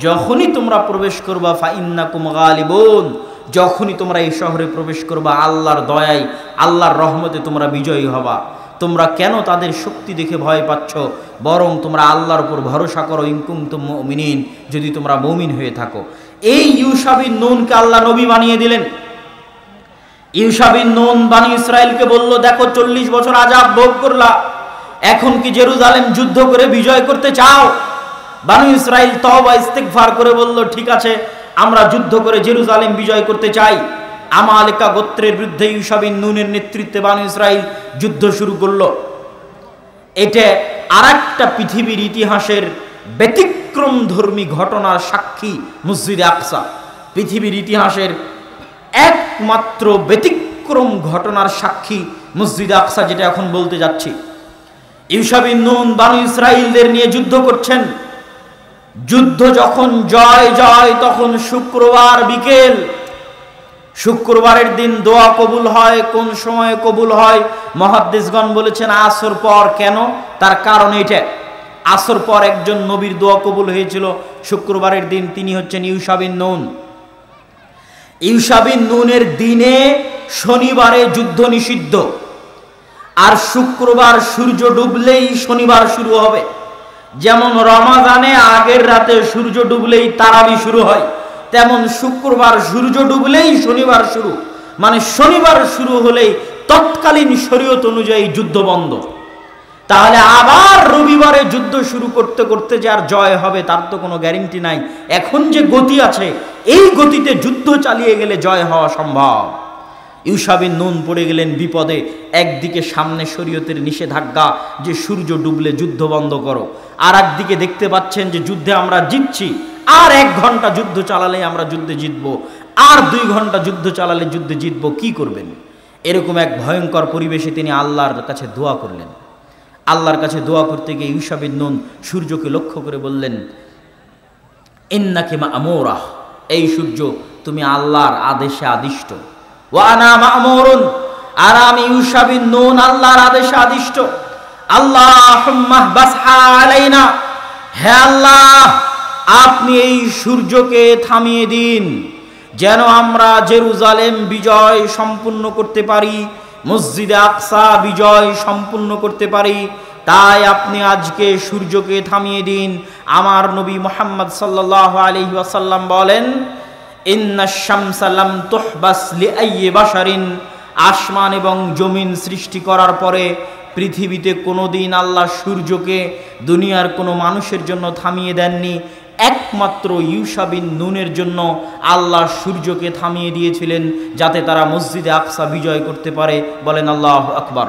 যখনই তোমরা প্রবেশ করবা ফাইন্নাকুম গালিবুন, যখনই তোমরা এই শহরে প্রবেশ করবা আল্লাহর দয়ায়, আল্লাহর রহমতে তোমরা বিজয়ী হবা। তোমরা কেন তাদের শক্তি দেখে ভয় পাচ্ছ? বরং তোমরা আল্লাহর উপর ভরসা করো, ইন কুনতুম মুমিনিন, যদি তোমরা মুমিন হয়ে থাকো। এই ইউশা বিন নুনকে আল্লাহ নবী বানিয়ে দিলেন। ইউশা বিন নুন বানি ইসরাইলকে বলল, দেখো 40 বছর আযাব ভোগ করলা, এখন কি জেরুজালেম যুদ্ধ করে বিজয় করতে চাও? বানু ইসরাইল তওবা ইস্তিগফার করে বলল, ঠিক আছে, আমরা যুদ্ধ করে জেরুজালেম বিজয় করতে চাই। আমালেকা গোত্রের বিরুদ্ধে ইউশা বিন নুনের নেতৃত্বে বানু ইসরাইল যুদ্ধ শুরু করলো। এটা আরেকটা পৃথিবীর ইতিহাসের ব্যতিক্রমধর্মী ঘটনার সাক্ষী মসজিদে আকসা। পৃথিবীর ইতিহাসের একমাত্র ব্যতিক্রম ঘটনার সাক্ষী মসজিদে আকসা, যেটা এখন বলতে যাচ্ছি। ইউশা বিন নুন বানু ইসরাইলদের নিয়ে যুদ্ধ করছেন। যুদ্ধ যখন জয় জয়, তখন শুক্রবার বিকেল। শুক্রবারের দিন দোয়া কবুল হয়। কোন সময় কবুল হয়? মুহাদ্দিসগণ বলেছেন আসর পর। কেন? তার কারণ এটা, আসর পর একজন নবীর দোয়া কবুল হয়েছিল শুক্রবারের দিন, তিনি হচ্ছেন ইউশা বিন নুন। ইউশা বিন নুনের দিনে শনিবারে যুদ্ধ নিষিদ্ধ, আর শুক্রবার সূর্য ডুবলেই শনিবার শুরু হবে। যেমন রমাজানে আগের রাতে সূর্য ডুবলেই তারাবি শুরু হয়, তেমন শুক্রবার সূর্য ডুবলেই শনিবার শুরু। মানে শনিবার শুরু হলেই তৎকালীন শরীয়ত অনুযায়ী যুদ্ধ বন্ধ। তাহলে আবার রবিবারে যুদ্ধ শুরু করতে করতে যে আর জয় হবে তার তো কোনো গ্যারেন্টি নাই। এখন যে গতি আছে এই গতিতে যুদ্ধ চালিয়ে গেলে জয় হওয়া সম্ভব। ইউশা বিন নুন পড়ে গেলেন বিপদে। একদিকে সামনে শরীয়তের নিষেধাজ্ঞা যে সূর্য ডুবলে যুদ্ধ বন্ধ করো, আর একদিকে দেখতে পাচ্ছেন যে যুদ্ধে আমরা জিতছি, আর 1 ঘন্টা যুদ্ধ চালালে আমরা যুদ্ধে জিতবো, আর 2 ঘন্টা যুদ্ধ চালালে যুদ্ধে জিতবো, কি করবেন? এরকম এক ভয়ঙ্কর পরিবেশে তিনি আল্লাহর কাছে দোয়া করলেন। আল্লাহর কাছে দোয়া করতে গিয়ে ইউশা বিন নুন সূর্যকে লক্ষ্য করে বললেন, ইন্নাকা মা'মুরাহ, এই সূর্য তুমি আল্লাহর আদেশে আদিষ্ট। ওয়া আনা মা'মুরুন, আর আমি ইউশা বিন নুন আল্লাহর আদেশে আদিষ্ট। আল্লাহুম্মা বাসহা আলাইনা, হে আল্লাহ আপনি এই সূর্যকে থামিয়ে দিন যেন আমরা জেরুজালেম বিজয় সম্পূর্ণ করতে পারি, মসজিদে আকসা বিজয় সম্পূর্ণ করতে পারি। তাই আপনি আজকে সূর্যকে থামিয়ে দিন। আমার নবী মুহাম্মদ সাল্লাল্লাহু আলাইহি ওয়াসাল্লাম বলেন, ইন্নাশ শামসা লাম তুহবাস লিআইয়ি বাশারিন, আসমান এবং জমিন সৃষ্টি করার পরে পৃথিবীতে কোনোদিন আল্লাহ সূর্যকে দুনিয়ার কোনো মানুষের জন্য থামিয়ে দেননি। একমাত্র ইউশা বিন নুনের জন্য আল্লাহ সূর্যকে থামিয়ে দিয়েছিলেন যাতে তারা মসজিদে আকসা বিজয় করতে পারে। বলেন আল্লাহু আকবার।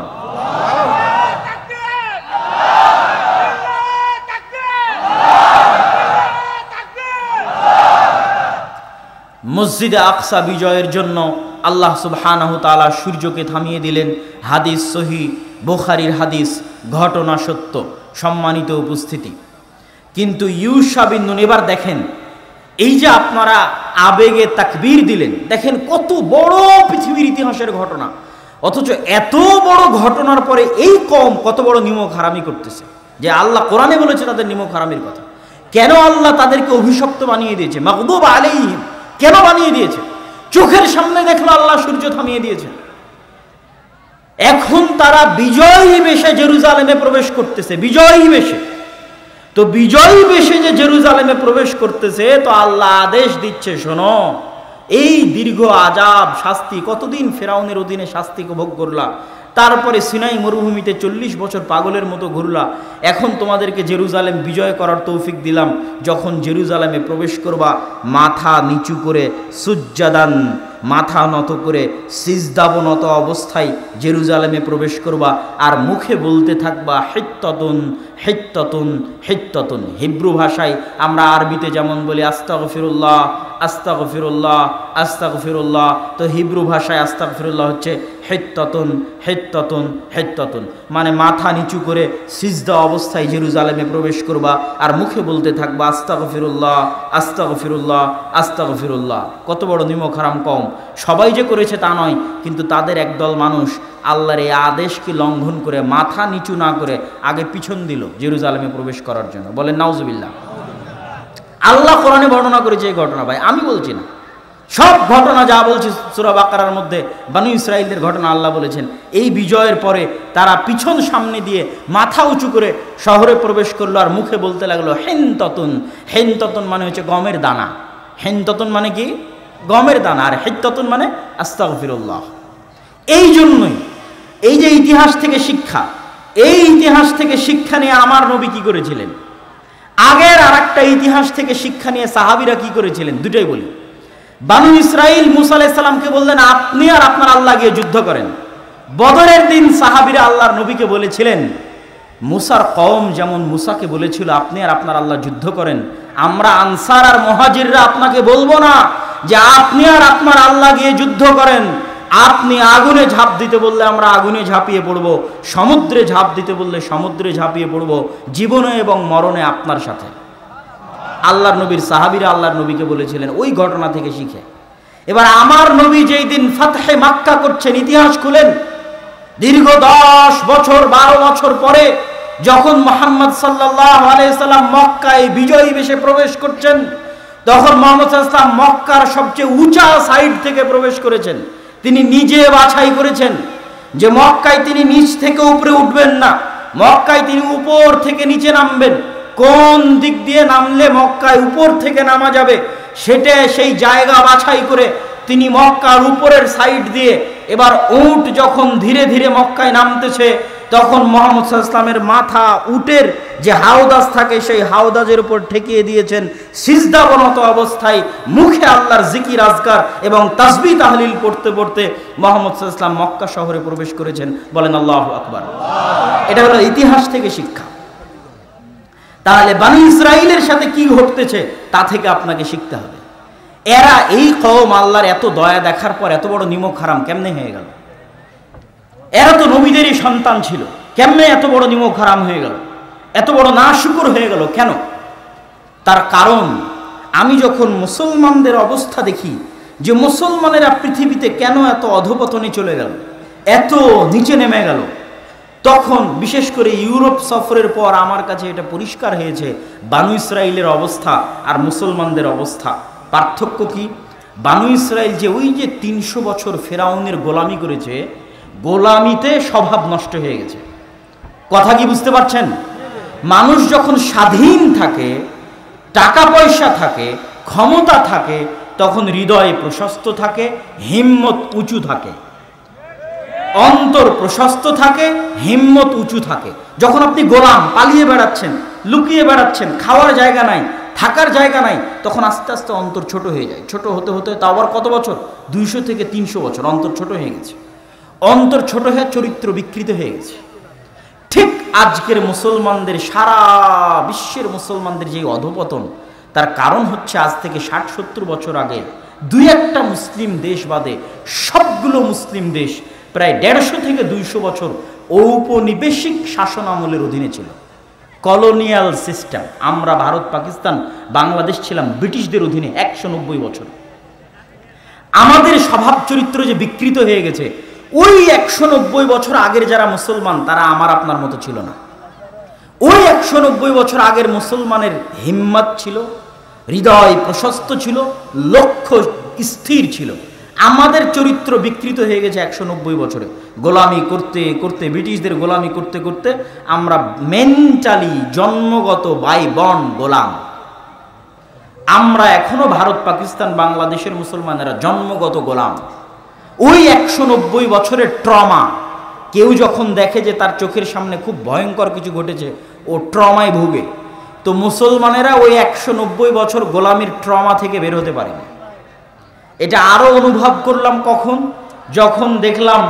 মসজিদে আকসা বিজয়ের জন্য আল্লাহ সুবহানাহু তাআলা সূর্যকে থামিয়ে দিলেন। হাদিস সহিহ, বুখারীর হাদিস, ঘটনা সত্য। সম্মানিত উপস্থিতি, কিন্তু ইউশা বিন নুন, এবার দেখেন এই যে আপনারা আবেগে তাকবীর দিলেন, দেখেন কত বড় পৃথিবীর ইতিহাসের ঘটনা, অথচ এত বড় ঘটনার পরে এই কওম কত বড় নিমক হারামি করতেছে। যে আল্লাহ কোরআনে বলেছে তাদের নিমক হারামির কথা, কেন আল্লাহ তাদেরকে অভিশপ্ত বানিয়ে দিয়েছে, মাগদুব আলাইহিম কেন বানিয়ে দিয়েছে? চোখের সামনে দেখলো আল্লাহ সূর্য থামিয়ে দিয়েছে। এখন তারা বিজয়ী বেশে জেরুজালেমে প্রবেশ করতেছে, বিজয়ী বেশে। তো বিজয়ী বেশে যে জেরুজালেমে প্রবেশ করতেছে, তো আল্লাহ আদেশ দিচ্ছে, শোনো এই দীর্ঘ আযাব শাস্তি, কতদিন ফেরাউনের অধীনে শাস্তি ভোগ করলা, তারপরে সিনাই মরুভূমিতে 40 বছর পাগলের মতো ঘুরলা, এখন তোমাদেরকে জেরুজালেম বিজয় করার তৌফিক দিলাম। যখন জেরুজালেমে প্রবেশ করবা মাথা নিচু করে সুজ্জাদান, মাথা নত করে সিজদাবনত অবস্থায় জেরুজালেমে প্রবেশ করবা, আর মুখে বলতে থাকবা হিত্তাতুন হিত্তাতুন হিত্তাতুন। হিব্রু ভাষায় আমরা আরবিতে যেমন বলি আস্তাগফিরুল্লাহ আস্তাগফিরুল্লাহ আস্তাগফিরুল্লাহ, তো হিব্রু ভাষায় আস্তাগফিরুল্লাহ হচ্ছে হিত্তাতুন হিত্তাতুন হিত্তাতুন, মানে মাথা নিচু করে সিজদা অবস্থায় জেরুজালেমে প্রবেশ করবা আর মুখে বলতে থাকবা আস্তাগফিরুল্লাহ আস্তাগফিরুল্লাহ আস্তাগফিরুল্লাহ। কত বড় নিমক হারাম কওম! সবাই যে করেছে তা নয়, কিন্তু তাদের একদল মানুষ আল্লাহর এই আদেশকে লঙ্ঘন করে মাথা নিচু না করে আগে পিছন দিল জেরুজালেমে প্রবেশ করার জন্য। বলেন নাউজুবিল্লাহ। আল্লাহ কোরআনে বর্ণনা করেছে এই ঘটনা, ভাই আমি বলছি না, সব ঘটনা যা বলছে সূরা বাকারার মধ্যে বনী ইসরাঈলদের ঘটনা আল্লাহ বলেছেন। এই বিজয়ের পরে তারা পিছন সামনে দিয়ে মাথা উঁচু করে শহরে প্রবেশ করলো আর মুখে বলতে লাগলো হিনতাতুন। হিনতাতুন মানে হচ্ছে গমের দানা। হিনতাতুন মানে কি? গমের দানা। আর হিত্তাতুন মানে আস্তাগফিরুল্লাহ। এই জন্যই এই যে ইতিহাস থেকে শিক্ষা, এই ইতিহাস থেকে শিক্ষা নিয়ে আমার নবী কি করেছিলেন, আগের আর একটা ইতিহাস থেকে শিক্ষা নিয়ে সাহাবীরা কি করেছিলেন, দুটোই বলি। বানু ইসরাইল মুসা আলাইহিস সালামকে বললেন আপনি আর আপনার আল্লাহ গিয়ে যুদ্ধ করেন। বদরের দিন সাহাবীরা আল্লাহর নবীকে বলেছিলেন, মুসার কওম যেমন মুসাকে বলেছিল আপনি আর আপনার আল্লাহ যুদ্ধ করেন, আমরা আনসার আর মুহাজিররা আপনাকে বলবো না যে আপনি আর আপনার আল্লাহ গিয়ে যুদ্ধ করেন। আপনি আগুনে ঝাঁপ দিতে বললে আমরা আগুনে ঝাঁপিয়ে পড়ব, সমুদ্রে ঝাঁপ দিতে বললে সমুদ্রে ঝাঁপিয়ে পড়ব, জীবনে এবং মরণে আপনার সাথে। আল্লাহর নবীর সাহাবীরা আল্লাহর নবীকে বলেছিলেন ওই ঘটনা থেকে শিখে। এবার আমার নবী যেই দিন ফাতহে মক্কা করছেন, ইতিহাস খুলেন, দীর্ঘ 10 বছর 12 বছর পরে যখন মুহাম্মদ সাল্লাল্লাহু আলাইহি সাল্লাম মক্কায় বিজয়ী বেশে প্রবেশ করছেন, তখন মুহাম্মদ সাল্লাল্লাহু আলাইহি সাল্লাম মক্কার সবচেয়ে উঁচা সাইড থেকে প্রবেশ করেছেন। তিনি নিজে বাছাই করেছেন যে মক্কায় তিনি নিচ থেকে উপরে উঠবেন না, মক্কায় তিনি উপর থেকে নিচে নামবেন। কোন দিক দিয়ে নামলে মক্কায় উপর থেকে নামা যাবে সেটা সেই জায়গা বাছাই করে তিনি মক্কার উপরের সাইড দিয়ে এবার উট যখন ধীরে ধীরে মক্কায় নামতেছে, তখন মুহাম্মদ সাল্লাল্লাহু আলাইহি ওয়াসাল্লামের মাথা উটের যে হাওদাজ থাকে সেই হাওদাজের উপর ঠেকিয়ে দিয়েছেন। সিজদাবনত অবস্থায় মুখে আল্লাহর জিকির আজকার এবং তাসবিহ তাহলিল পড়তে পড়তে মুহাম্মদ সাল্লাল্লাহু আলাইহি ওয়াসাল্লাম মক্কা শহরে প্রবেশ করেছেন। বলেন আল্লাহু আকবার। এটা হলো ইতিহাস থেকে শিক্ষা। তাহলে বনি ইসরাইলের সাথে কি ঘটতেছে তা থেকে আপনাকে শিখতে হবে। এরা এই কওম আল্লাহর এত দয়া দেখার পর এত বড় নিমক হারাম কেমনে হয়ে গেল? এরা তো নবীদেরই সন্তান ছিল, কেমনে এত বড় নিমক হারাম হয়ে গেল, এত বড় নাশুকর হয়ে গেল কেন? তার কারণ, আমি যখন মুসলমানদের অবস্থা দেখি যে মুসলমানেরা পৃথিবীতে কেন এত অধপতনে চলে গেল, এত নিচে নেমে গেল, তখন বিশেষ করে ইউরোপ সফরের পর আমার কাছে এটা পরিষ্কার হয়েছে বানু ইসরাইলের অবস্থা আর মুসলমানদের অবস্থা পার্থক্য কি। বানু ইসরাইল যে ওই যে ৩০০ বছর ফেরাউনের গোলামি করেছে, গোলামিতে স্বভাব নষ্ট হয়ে গেছে। কথা কি বুঝতে পারছেন? মানুষ যখন স্বাধীন থাকে, টাকা পয়সা থাকে, ক্ষমতা থাকে, তখন হৃদয় প্রশস্ত থাকে, হিম্মত উঁচু থাকে, অন্তর প্রশস্ত থাকে, হিম্মত উঁচু থাকে। যখন আপনি গোলাম, পালিয়ে বেড়াচ্ছেন, লুকিয়ে বেড়াচ্ছেন, খাওয়ার জায়গা নাই, থাকার জায়গা নাই, তখন আস্তে আস্তে অন্তর ছোট হয়ে যায়। ছোট হতে হতে তা আবার কত বছর? ২০০ থেকে ৩০০ বছর অন্তর ছোট হয়ে গেছে। অন্তর ছোট হয়ে চরিত্র বিকৃত হয়ে গেছে। ঠিক আজকের মুসলমানদের, সারা বিশ্বের মুসলমানদের যে অধপতন, তার কারণ হচ্ছে আজ থেকে ৬০-৭০ বছর আগে দুই একটা মুসলিম দেশ বাদে সবগুলো মুসলিম দেশ প্রায় ১৫০ থেকে ২০০ বছর ঔপনিবেশিক শাসন আমলের অধীনে ছিল, কলোনিয়াল সিস্টেম। আমরা ভারত, পাকিস্তান, বাংলাদেশ ছিলাম ব্রিটিশদের অধীনে ১৯০ বছর। আমাদের স্বভাব চরিত্র যে বিকৃত হয়ে গেছে, ওই ১৯০ বছর আগের যারা মুসলমান তারা আমার আপনার মতো ছিল না। ওই ১৯০ বছর আগের মুসলমানের হিম্মত ছিল, হৃদয় প্রশস্ত ছিল, লক্ষ্য স্থির ছিল। আমাদের চরিত্র বিকৃত হয়ে গেছে ১৯০ বছরে। গোলামি করতে করতে, ব্রিটিশদের গোলামি করতে করতে আমরা মেন্টালি জন্মগত বাই বর্ন গোলাম। আমরা এখনো ভারত, পাকিস্তান, বাংলাদেশের মুসলমানেরা জন্মগত গোলাম। ওই ১৯০ বছরের ট্রমা, কেউ যখন দেখে যে তার চোখের সামনে খুব ভয়ঙ্কর কিছু ঘটেছে, ও ট্রমায় ভুগে। তো মুসলমানেরা ওই ১৯০ বছর গোলামির ট্রমা থেকে বের হতে পারেনি। এটা আরো অনুভব করলাম কখন? যখন দেখলাম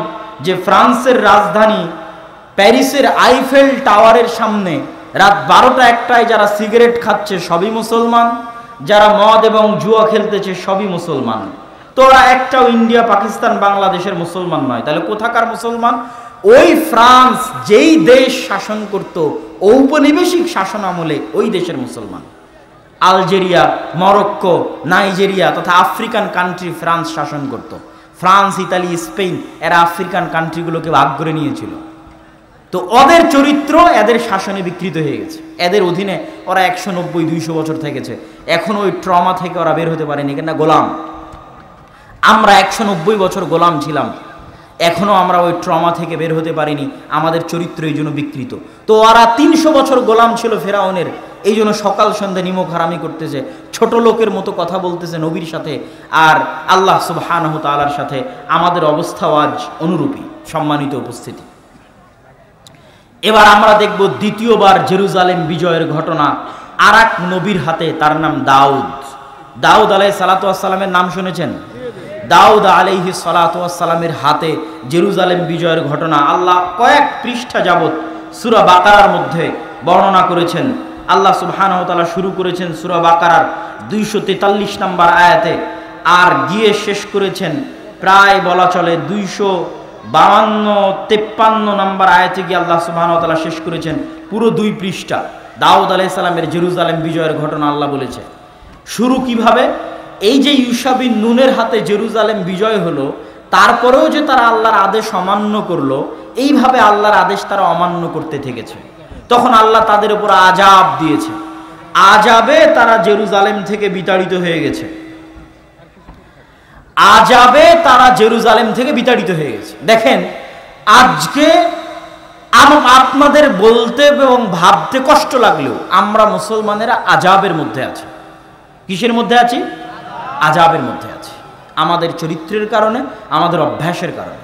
যে ফ্রান্সের রাজধানী প্যারিসের আইফেল টাওয়ারের সামনে রাত ১২টা-১টায় যারা সিগারেট খাচ্ছে সবই মুসলমান, যারা মদ এবং জুয়া খেলতেছে সবই মুসলমান। তো ওরা একটাও ইন্ডিয়া, পাকিস্তান, বাংলাদেশের মুসলমান নয়। তাহলে কোথাকার মুসলমান? ওই ফ্রান্স যেই দেশ শাসন করত ঔপনিবেশিক শাসন আমলে, ওই দেশের মুসলমান। আলজেরিয়া, মরক্কো, নাইজেরিয়া তথা আফ্রিকান কান্ট্রি ফ্রান্স শাসন করত। ফ্রান্স, ইতালি, স্পেন এরা আফ্রিকান কান্ট্রিগুলোকে ভাগ করে নিয়েছিল। তো ওদের চরিত্র এদের শাসনে বিকৃত হয়ে গেছে। এদের অধীনে ওরা ১৯০-২০০ বছর থেকেছে। এখন ওই ট্রমা থেকে ওরা বের হতে পারেনি, কেন? গোলাম। আমরা ১৯০ বছর গোলাম ছিলাম, এখনো আমরা ওই ট্রমা থেকে বের হতে পারিনি। আমাদের চরিত্র এই জন্য বিকৃত। তো ওরা ৩০০ বছর গোলাম ছিল ফেরাউনের, এই জন্য সকাল সন্ধ্যা নিমক হারামি করতেছে, ছোট লোকের মতো কথা বলতেছে নবীর সাথে, আর আল্লাহ সুবহানাহু ওয়া তাআলার সাথে। আমাদের অবস্থাও আজ অনুরূপী। সম্মানিত উপস্থিতি, এবার আমরা দেখব দ্বিতীয়বার জেরুজালেম বিজয়ের ঘটনা আর এক নবীর হাতে। তার নাম দাউদ। দাউদ আলাইহিস সালাতু ওয়াস সালামের নাম শুনেছেন? দাউদ আলাইহিস সালাতু ওয়াস সালামের হাতে জেরুজালেম বিজয়ের ঘটনা আল্লাহ কয়েক পৃষ্ঠা যাবত সূরা বাকারার মধ্যে বর্ণনা করেছেন। আল্লাহ সুবহানাহু ওয়া তাআলা শুরু করেছেন সূরা বাকারার ২৪৩ নম্বর আয়াতে, আর গিয়ে শেষ করেছেন প্রায় বলা চলে ২৫২-৫৩ নম্বর আয়াতে গিয়ে আল্লাহ সুবহানাহু ওয়া তাআলা শেষ করেছেন পুরো ২ পৃষ্ঠা। দাউদ আলাইহিস সালামের জেরুজালেম বিজয়ের ঘটনা আল্লাহ বলেছে। শুরু কিভাবে? এই যে ইউশা বিন নুনের হাতে জেরুজালেম বিজয় হলো, তারপরেও যে তারা আল্লাহর আদেশ অমান্য করলো, এইভাবে আল্লাহর আদেশ তারা অমান্য করতে থেকেছে। তখন আল্লাহ তাদের উপর আযাব দিয়েছে। আযাবে তারা জেরুজালেম থেকে বিতাড়িত হয়ে গেছে। আযাবে তারা জেরুজালেম থেকে বিতাড়িত হয়ে গেছে। দেখেন, আজকে আপনাদের বলতে এবং ভাবতে কষ্ট লাগলেও আমরা মুসলমানেরা আযাবের মধ্যে আছি। কিসের মধ্যে আছি? আযাবের মধ্যে আছি। আমাদের চরিত্রের কারণে, আমাদের অভ্যাসের কারণে।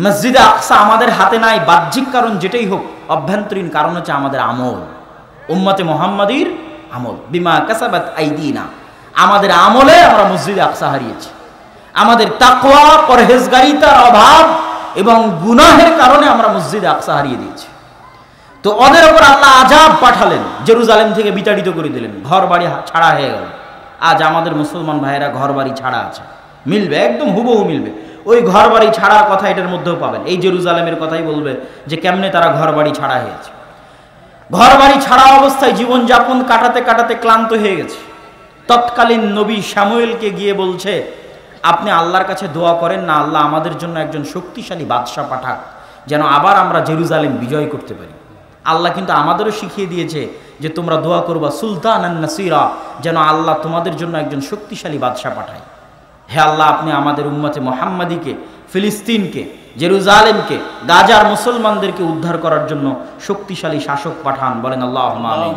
মসজিদে আকসা আমাদের হাতে নাই, বাহ্যিক কারণ যেটাই হোক, অভ্যন্তরীণ কারণ হচ্ছে আমাদের আমল, উম্মতে মুহাম্মাদির আমল। বিমা কাসাবাত আইদিনা, আমাদের আমলে আমরা মসজিদে আকসা হারিয়েছি। আমাদের তাকওয়া, পরহেজগারিতার অভাব এবং গুনাহের কারণে আমরা মসজিদে আকসা হারিয়ে দিয়েছি। তো ওদের ওপর আল্লাহ আযাব পাঠালেন, জেরুজালেম থেকে বিতাড়িত করে দিলেন, ঘর বাড়ি ছাড়া হয়ে গেল। আজ আমাদের মুসলমান ভাইয়েরা ঘর বাড়ি ছাড়া আছে, মিলবে, একদম হুবহু মিলবে। ওই ঘর বাড়ি ছাড়ার কথা এটার মধ্যেও পাবেন। এই জেরুজালেমের কথাই বলবে যে কেমনে তারা ঘর বাড়ি ছাড়া হয়েছে। ঘর বাড়ি ছাড়া অবস্থায় জীবনযাপন কাটাতে কাটাতে ক্লান্ত হয়ে গেছে। তৎকালীন নবী শামুয়েলকে গিয়ে বলছে, আপনি আল্লাহর কাছে দোয়া করেন না, আল্লাহ আমাদের জন্য একজন শক্তিশালী বাদশাহ পাঠাক, যেন আবার আমরা জেরুজালেম বিজয় করতে পারি। আল্লাহ কিন্তু আমাদেরও শিখিয়ে দিয়েছে যে তোমরা দোয়া করবা সুলতানান নাসিরা, যেন আল্লাহ তোমাদের জন্য একজন শক্তিশালী বাদশাহ পাঠায়। হে আল্লাহ, আপনি আমাদের উম্মতে মুহাম্মাদিকে, ফিলিস্তিনকে, জেরুজালেমকে, গাজার মুসলমানদেরকে উদ্ধার করার জন্য শক্তিশালী শাসক পাঠান। বলেন আল্লাহুম্মা আমিন।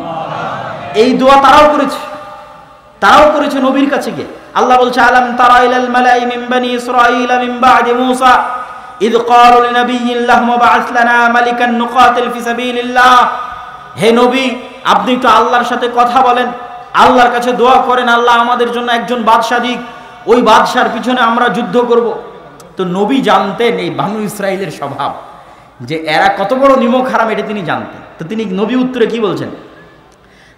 এই দোয়া তারাও করেছে নবীর কাছে গিয়ে। আল্লাহ বলছে, আলাম তারা ইলাল মালাই মিন বানি ইসরাঈল মিন বাদি মূসা ইয ক্বালু লিনাবিয়্যিন লাহুম বা'আথ লানা মালিকান নুকাতিল ফি সাবিলিল্লাহ। হে নবী, আপনি তো আল্লাহর সাথে কথা বলেন, আল্লাহর কাছে দোয়া করেন, আল্লাহ আমাদের জন্য একজন বাদশা দিক, ওই বাদশার পিছনে আমরা যুদ্ধ করব। তো নবী জানতেন এই বানু ইসরাইলের স্বভাব, যে এরা কত বড় নিমক হারাম, এটা তিনি জানতেন। তো তিনি নবী উত্তরে কি বলছেন,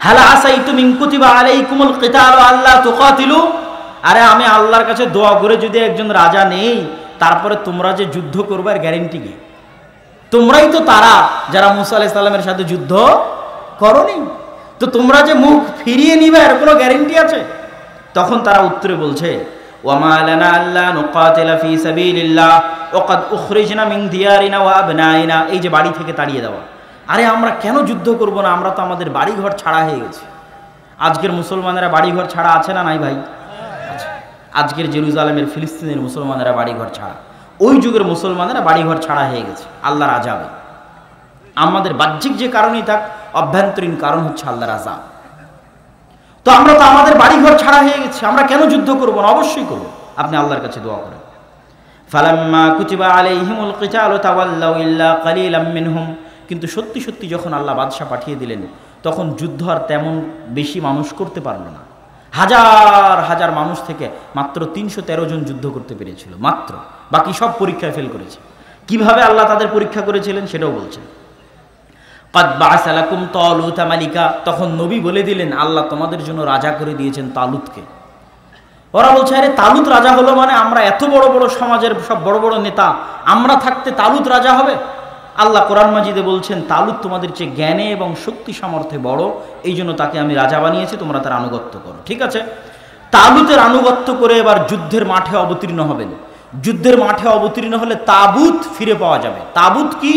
হালা আসাইতুম ইন কুতিবা আলাইকুমুল কিতালু আল্লা তুকাতিলু। আরে আমি আল্লাহর কাছে দোয়া করে যদি একজন রাজা নেই, তারপরে তোমরা যে যুদ্ধ করবে আর গ্যারেন্টি কি? তোমরাই তো তারা যারা মুসা আলাইহিস সালামের সাথে যুদ্ধ করনি, তো তোমরা যে মুখ ফিরিয়ে নিবে এর কোনো গ্যারেন্টি আছে? তখন তারা উত্তরে বলছে, ওয়ামা লানা আল্লা নুকাতিলা ফি সাবিলিল্লাহ ওয়া ক্বাদ উখরিজনা মিন দিয়ারিনা ওয়া আবনাইনা। এই যে বাড়ি থেকে তাড়িয়ে দেওয়া, আরে আমরা কেন যুদ্ধ করব না? আমরা তো আমাদের বাড়িঘর ছাড়া হয়ে গেছি। আজকের মুসলমানেরা বাড়িঘর ছাড়া আছে না নাই ভাই? আজকের জেরুজালেমের, ফিলিস্তিনের মুসলমানেরা বাড়িঘর ছাড়া, ওই যুগের মুসলমানেরা বাড়িঘর ছাড়া হয়ে গেছে আল্লাহর আযাবে। আমাদের বাহ্যিক যে কারণই থাক, অভ্যন্তরীণ কারণ হচ্ছে আল্লাহর আযাব। তো আমরা তো আমাদের বাড়িঘর ছাড়া হয়ে গেছে, আমরা কেন যুদ্ধ করব না? অবশ্যই করব। আপনি আল্লাহর কাছে দোয়া করেন। ফালাম্মা কুতিবা আলাইহিমুল কিতালু তাওয়াল্লাউ ইল্লা কালিলাম মিনহুম। কিন্তু সত্যি সত্যি যখন আল্লাহ বাদশা পাঠিয়ে দিলেন, তখন যুদ্ধ আর তেমন বেশি মানুষ করতে পারল না। হাজার হাজার মানুষ থেকে মাত্র 313 জন যুদ্ধ করতে পেরেছিল, মাত্র। বাকি সব পরীক্ষায় ফেল করেছে। কিভাবে আল্লাহ তাদের পরীক্ষা করেছিলেন সেটাও বলছেন। ক্বাদ বা'আসা লাকুম তালুতা মালিকা। তখন নবী বলে দিলেন, আল্লাহ তোমাদের জন্য রাজা করে দিয়েছেন তালুতকে। ওরা বলছে, আরে তালুত রাজা হলো মানে? আমরা এত বড় বড় সমাজের সব বড় বড় নেতা, আমরা থাকতে তালুত রাজা হবে? আল্লাহ কোরআন মাজিদে বলছেন, তালুত তোমাদের চেয়ে জ্ঞানে এবং শক্তি সামর্থ্যে বড়, এই জন্য তাকে আমি রাজা বানিয়েছি, তোমরা তার আনুগত্য করো। ঠিক আছে, তালুতের আনুগত্য করে এবার যুদ্ধের মাঠে অবতীর্ণ হবেন। যুদ্ধের মাঠে অবতীর্ণ হলে তাবুত ফিরে পাওয়া যাবে। তাবুত কি?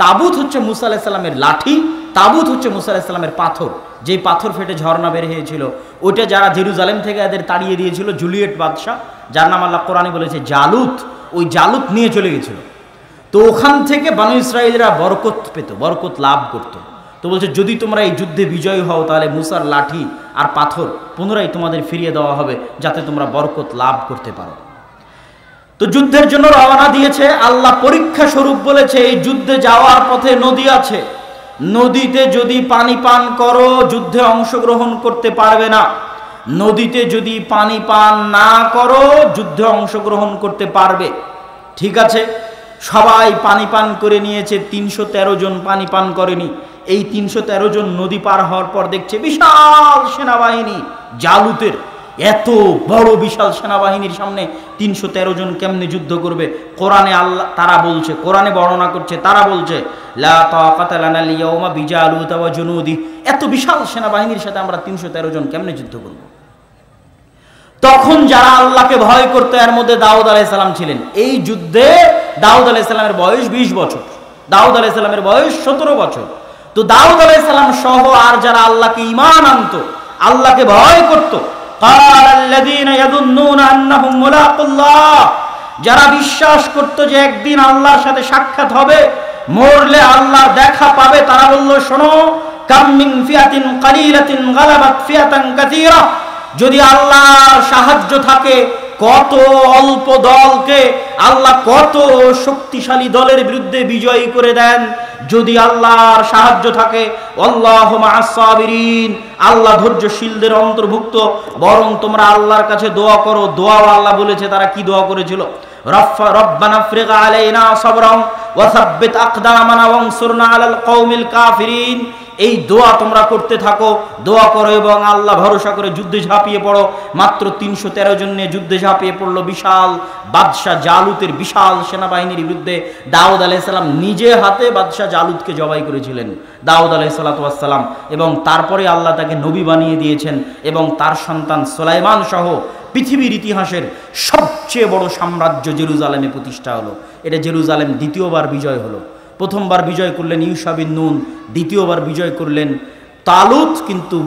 তাবুত হচ্ছে মুসা আলাইহিস সালামের লাঠি, তাবুত হচ্ছে মুসা আলাইহিস সালামের পাথর, যেই পাথর ফেটে ঝর্ণা বের হয়েছিল। ওইটা যারা জেরুজালেম থেকে এদের তাড়িয়ে দিয়েছিল জুলিয়েট বাদশাহ, যার নাম আল্লাহ কোরআনে বলেছে জালুত, ওই জালুত নিয়ে চলে গেছিল। তো ওখান থেকে বানু ইসরাঈলরা বরকত পেত, বরকত লাভ করত। তো বলছে, যদি তোমরা এই যুদ্ধে বিজয়ী হও, তাহলে মুসার লাঠি আর পাথর পুনরায় তোমাদের ফিরিয়ে দেওয়া হবে, যাতে তোমরা বরকত লাভ করতে পারো। তো যুদ্ধের জন্য রওনা দিয়েছে। আল্লাহ পরীক্ষা স্বরূপ বলেছে, এই যুদ্ধে যাওয়ার পথে নদী আছে, নদীতে যদি পানি পান করো যুদ্ধে অংশগ্রহণ করতে পারবে না। নদীতে যদি পানি পান না করো যুদ্ধে অংশগ্রহণ করতে পারবে। ঠিক আছে, সবাই পানি পান করে নিয়েছে, 313 জন পানি পান করেনি। এই 313 জন নদী পার হওয়ার পর দেখছে বিশাল সেনাবাহিনী জালুতের। এত বড় বিশাল সেনাবাহিনীর সামনে 313 জন কেমনে যুদ্ধ করবে? কোরআনে আল্লাহ তারা বলছে, কোরআনে বর্ণনা করছে, তারা বলছে লা তাকাতা লানা আল-ইয়াওমা বিজালুত ওয়া জুনুদি। এত বিশাল সেনাবাহিনীর সাথে আমরা 313 জন কেমনে যুদ্ধ করব? তখন যারা আল্লাহকে ভয় করতো, এর মধ্যে দাউদ আলাইহিস সালাম ছিলেন। এই যুদ্ধে দাউদ আলাইহিস সালামের বয়স 20 বছর, দাউদ আলাইহিস সালামের বয়স 17 বছর। তো দাউদ আলাইহিস সালাম সহ আর যারা আল্লাহকে ঈমান আনতো, আল্লাহকে ভয় করত, ক্বালাল্লাযীনা ইয়াযুন্নুনা আন্নাহুম মুলাকুল্লাহ, যারা বিশ্বাস করত যে একদিন আল্লাহর সাথে সাক্ষাৎ হবে, মরলে আল্লাহর দেখা পাবে, তারা বলল, শোনো, কাম মিন ফিয়াতিন কালিলাতিন গালাবাত ফিয়াতান কাসীরা। যদি আল্লাহর সাহায্য থাকে কত অল্প দলকে আল্লাহ কত শক্তিশালী দলের বিরুদ্ধে বিজয়ী করে দেন যদি আল্লাহর সাহায্য থাকে। আল্লাহু মা'আস সাবিরিন, আল্লাহ ধৈর্যশীলদের অন্তর্ভুক্ত। বরং তোমরা আল্লাহর কাছে দোয়া করো। দোয়াও আল্লাহ বলেছে, তারা কি দোয়া করেছিল? রব্বানা আফরিগ আলাইনা সাবরান ওয়া সাব্বিত আকদামানা ওয়ানসুরনা আলাল কওমিল কাফিরিন। এই দোয়া তোমরা করতে থাকো, দোয়া করো এবং আল্লাহ ভরসা করে যুদ্ধে ঝাঁপিয়ে পড়ো। মাত্র 313 জন নিয়ে যুদ্ধে ঝাঁপিয়ে পড়লো বিশাল বাদশাহ জালুতের বিশাল সেনাবাহিনীর বিরুদ্ধে। দাউদ আলাইহিস সালাম নিজে হাতে বাদশাহ জালুতকে জবাই করেছিলেন, দাউদ আলাইহিস সালাম। এবং তারপরে আল্লাহ তাকে নবী বানিয়ে দিয়েছেন এবং তার সন্তান সুলাইমান সহ পৃথিবীর ইতিহাসের সবচেয়ে বড় সাম্রাজ্য জেরুজালেমে প্রতিষ্ঠা হলো। এটা জেরুজালেম দ্বিতীয়বার বিজয় হলো। প্রথমবার বিজয় করলেন ইউশা বিন নুন, দ্বিতীয়বার বিজয় করলেন তালুত। কিন্তু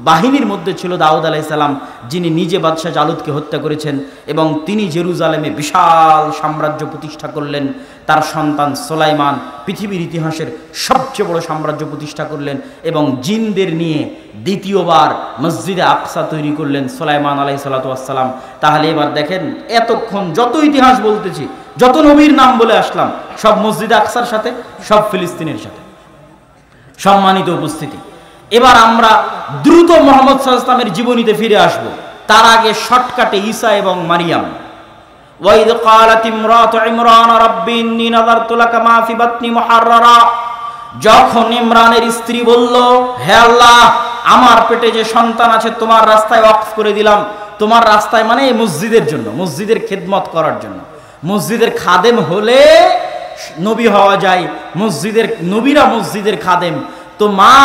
বাহিনীর মধ্যে ছিল দাউদ আলাইহিস সালাম, যিনি নিজে বাদশাহ জালুতকে হত্যা করেছেন এবং তিনি জেরুজালেমে বিশাল সাম্রাজ্য প্রতিষ্ঠা করলেন। তার সন্তান সুলাইমান পৃথিবীর ইতিহাসের সবচেয়ে বড় সাম্রাজ্য প্রতিষ্ঠা করলেন এবং জিনদের নিয়ে দ্বিতীয়বার মসজিদে আকসা তৈরি করলেন সুলাইমান আলাইহিস সালাম। তাহলে এবার দেখেন, এতক্ষণ যত ইতিহাস বলতেছি, যত নবীর নাম বলে আসলাম, সব মসজিদে আকসার সাথে, সব ফিলিস্তিনের সাথে। সম্মানিত উপস্থিতি, এবার আমরা দ্রুত মুহাম্মদ সাল্লাল্লাহু আলাইহি ওয়াসাল্লামের জীবনীতে ফিরে আসব। তার আগে শর্টকাটে ঈসা এবং মারিয়াম। ওয়াইদ ক্বালাত ইমরাতু ইমরান রাব্বি ইন্নী নাযারতু লাকা মা ফি বাতনি মুহাররারা। যখন ইমরানের স্ত্রী বলল, হে আল্লাহ, আমার পেটে যে সন্তান আছে তোমার রাস্তায় ওয়াকফ করে দিলাম। তোমার রাস্তায় মানে এই মসজিদের জন্য, মসজিদের খেদমত করার জন্য। মসজিদের খাদেম হলে নবী হওয়া যায়, মসজিদের নবীরা মসজিদের খাদেম। তো মা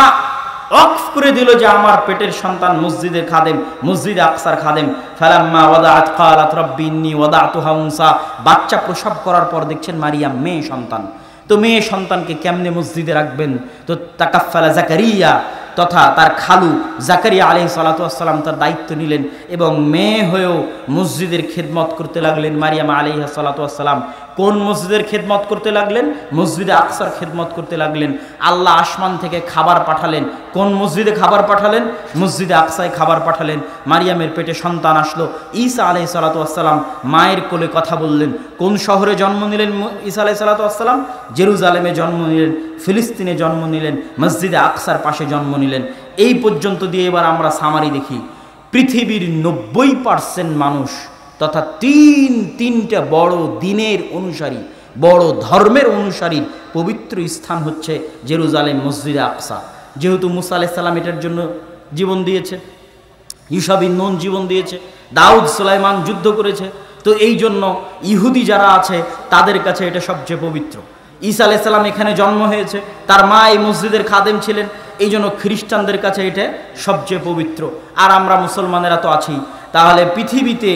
ওয়াকফ করে দিল যে আমার পেটের সন্তান মসজিদের খাদেম, মসজিদে আকসার খাদেম। ফালাম্মা ওয়াদাআত ক্বালাত রাব্বি ইন্নী ওয়াদাতুহা উনসা। বাচ্চা প্রসব করার পর দেখছেন মারিয়াম মেয়ে সন্তান। তো মেয়ে সন্তানকে কেমনে মসজিদে রাখবেন? তো তাকাফফালা জাকারিয়া তথা তার খালু জাকারিয়া আলাইহিস সালাতু ওয়াস সালাম তার দায়িত্ব নিলেন এবং মেয়ে হয়েও মসজিদের খেদমত করতে লাগলেন। মারিয়াম আলাইহিস সালাতু ওয়াস সালাম কোন মসজিদের খেদমত করতে লাগলেন? মসজিদে আকসার খেদমত করতে লাগলেন। আল্লাহ আসমান থেকে খাবার পাঠালেন। কোন মসজিদে খাবার পাঠালেন? মসজিদে আকসায় খাবার পাঠালেন। মারিয়ামের পেটে সন্তান আসলো। ঈসা আলাইহিস সালাতু ওয়াস সালাম মায়ের কোলে কথা বললেন। কোন শহরে জন্ম নিলেন ঈসা আলাইহিস সালাতু ওয়াস সালাম? জেরুজালেমে জন্ম নিলেন, ফিলিস্তিনে জন্ম নিলেন, মসজিদে আকসার পাশে জন্ম নিলেন। এই পর্যন্ত দিয়ে এবার আমরা সামারি দেখি। পৃথিবীর 90% মানুষ তথা তিনটা বড় দিনের অনুসারী, বড় ধর্মের অনুসারীর পবিত্র স্থান হচ্ছে জেরুজালেম, মসজিদে আকসা। যেহেতু মুসা আলাইহিস সালাম এটার জন্য জীবন দিয়েছে, ইউশা বিন নুন জীবন দিয়েছে, দাউদ সুলাইমান যুদ্ধ করেছে, তো এই জন্য ইহুদি যারা আছে তাদের কাছে এটা সবচেয়ে পবিত্র। ঈসা আলাইহিস সালাম এখানে জন্ম হয়েছে, তার মা এই মসজিদের খাদেম ছিলেন, এই জন্য খ্রিস্টানদের কাছে এটা সবচেয়ে পবিত্র। আর আমরা মুসলমানেরা তো আছি। তাহলে পৃথিবীতে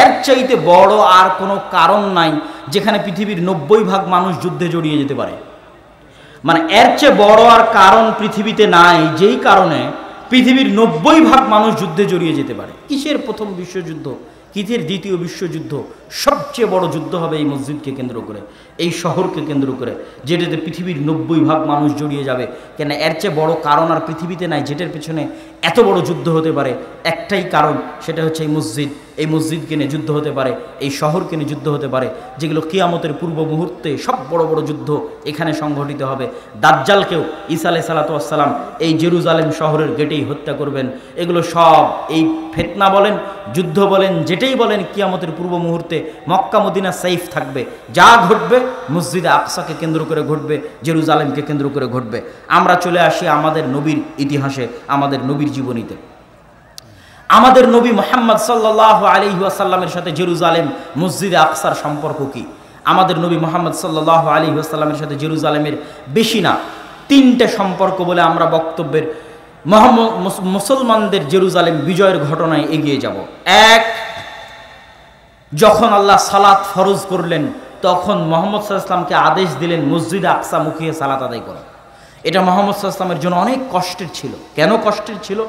এর চাইতে বড় আর কোনো কারণ নাই যেখানে পৃথিবীর 90% মানুষ যুদ্ধে জড়িয়ে যেতে পারে। মানে এর চেয়ে বড় আর কারণ পৃথিবীতে নাই, যেই কারণে পৃথিবীর 90% মানুষ যুদ্ধে জড়িয়ে যেতে পারে। কিসের প্রথম বিশ্বযুদ্ধ, কিসের দ্বিতীয় বিশ্বযুদ্ধ? সবচেয়ে বড় যুদ্ধ হবে এই মসজিদকে কেন্দ্র করে, এই শহরকে কেন্দ্র করে, যেটাতে পৃথিবীর 90% মানুষ জড়িয়ে যাবে। কেন এর চেয়ে বড় কারণ আর পৃথিবীতে নাই যেটার পেছনে এত বড় যুদ্ধ হতে পারে। একটাই কারণ, সেটা হচ্ছে এই মসজিদ। এই মসজিদকে নিয়ে যুদ্ধ হতে পারে, এই শহরকে নিয়ে যুদ্ধ হতে পারে, যেগুলো কিয়ামতের পূর্ব মুহূর্তে সব বড় বড় যুদ্ধ এখানে সংঘটিত হবে। দাজ্জালকেও ঈসা আলাইহিস সালাতু ওয়াস সালাম এই জেরুজালেম শহরের গেটেই হত্যা করবেন। এগুলো সব এই ফিতনা বলেন, যুদ্ধ বলেন, যেটাই বলেন, কিয়ামতের পূর্ব মুহূর্তে মক্কা মদিনা সেফ থাকবে। যা ঘটবে মসজিদে আকসাকে কেন্দ্র করে ঘটবে, জেরুজালেমকে কেন্দ্র করে ঘটবে। আমরা চলে আসি আমাদের নবীর ইতিহাসে, আমাদের নবীর জীবনীতে। আমাদের নবী মুহাম্মদ সাল্লাল্লাহু আলাইহি ওয়াসাল্লামের সাথে জেরুজালেম মসজিদে আকসার সম্পর্ক কি? আমাদের নবী মুহাম্মদ সাল্লাল্লাহু আলাইহি ওয়াসাল্লামের সাথে জেরুজালেমের বেশি না 3টে সম্পর্ক বলে আমরা বক্তব্যের মুসলমানদের জেরুজালেম বিজয়ের ঘটনায় এগিয়ে যাব। এক, যখন আল্লাহ সালাত ফরজ করলেন তখন মুহাম্মদ সাল্লাল্লাহু আলাইহি ওয়াসাল্লামকে আদেশ দিলেন মসজিদে আকসা মুখিয়ে সালাত আদায় করা। এটা মুহাম্মদ সাল্লাল্লাহু আলাইহি ওয়াসাল্লামের জন্য অনেক কষ্টের ছিল। কেন কষ্টের ছিল?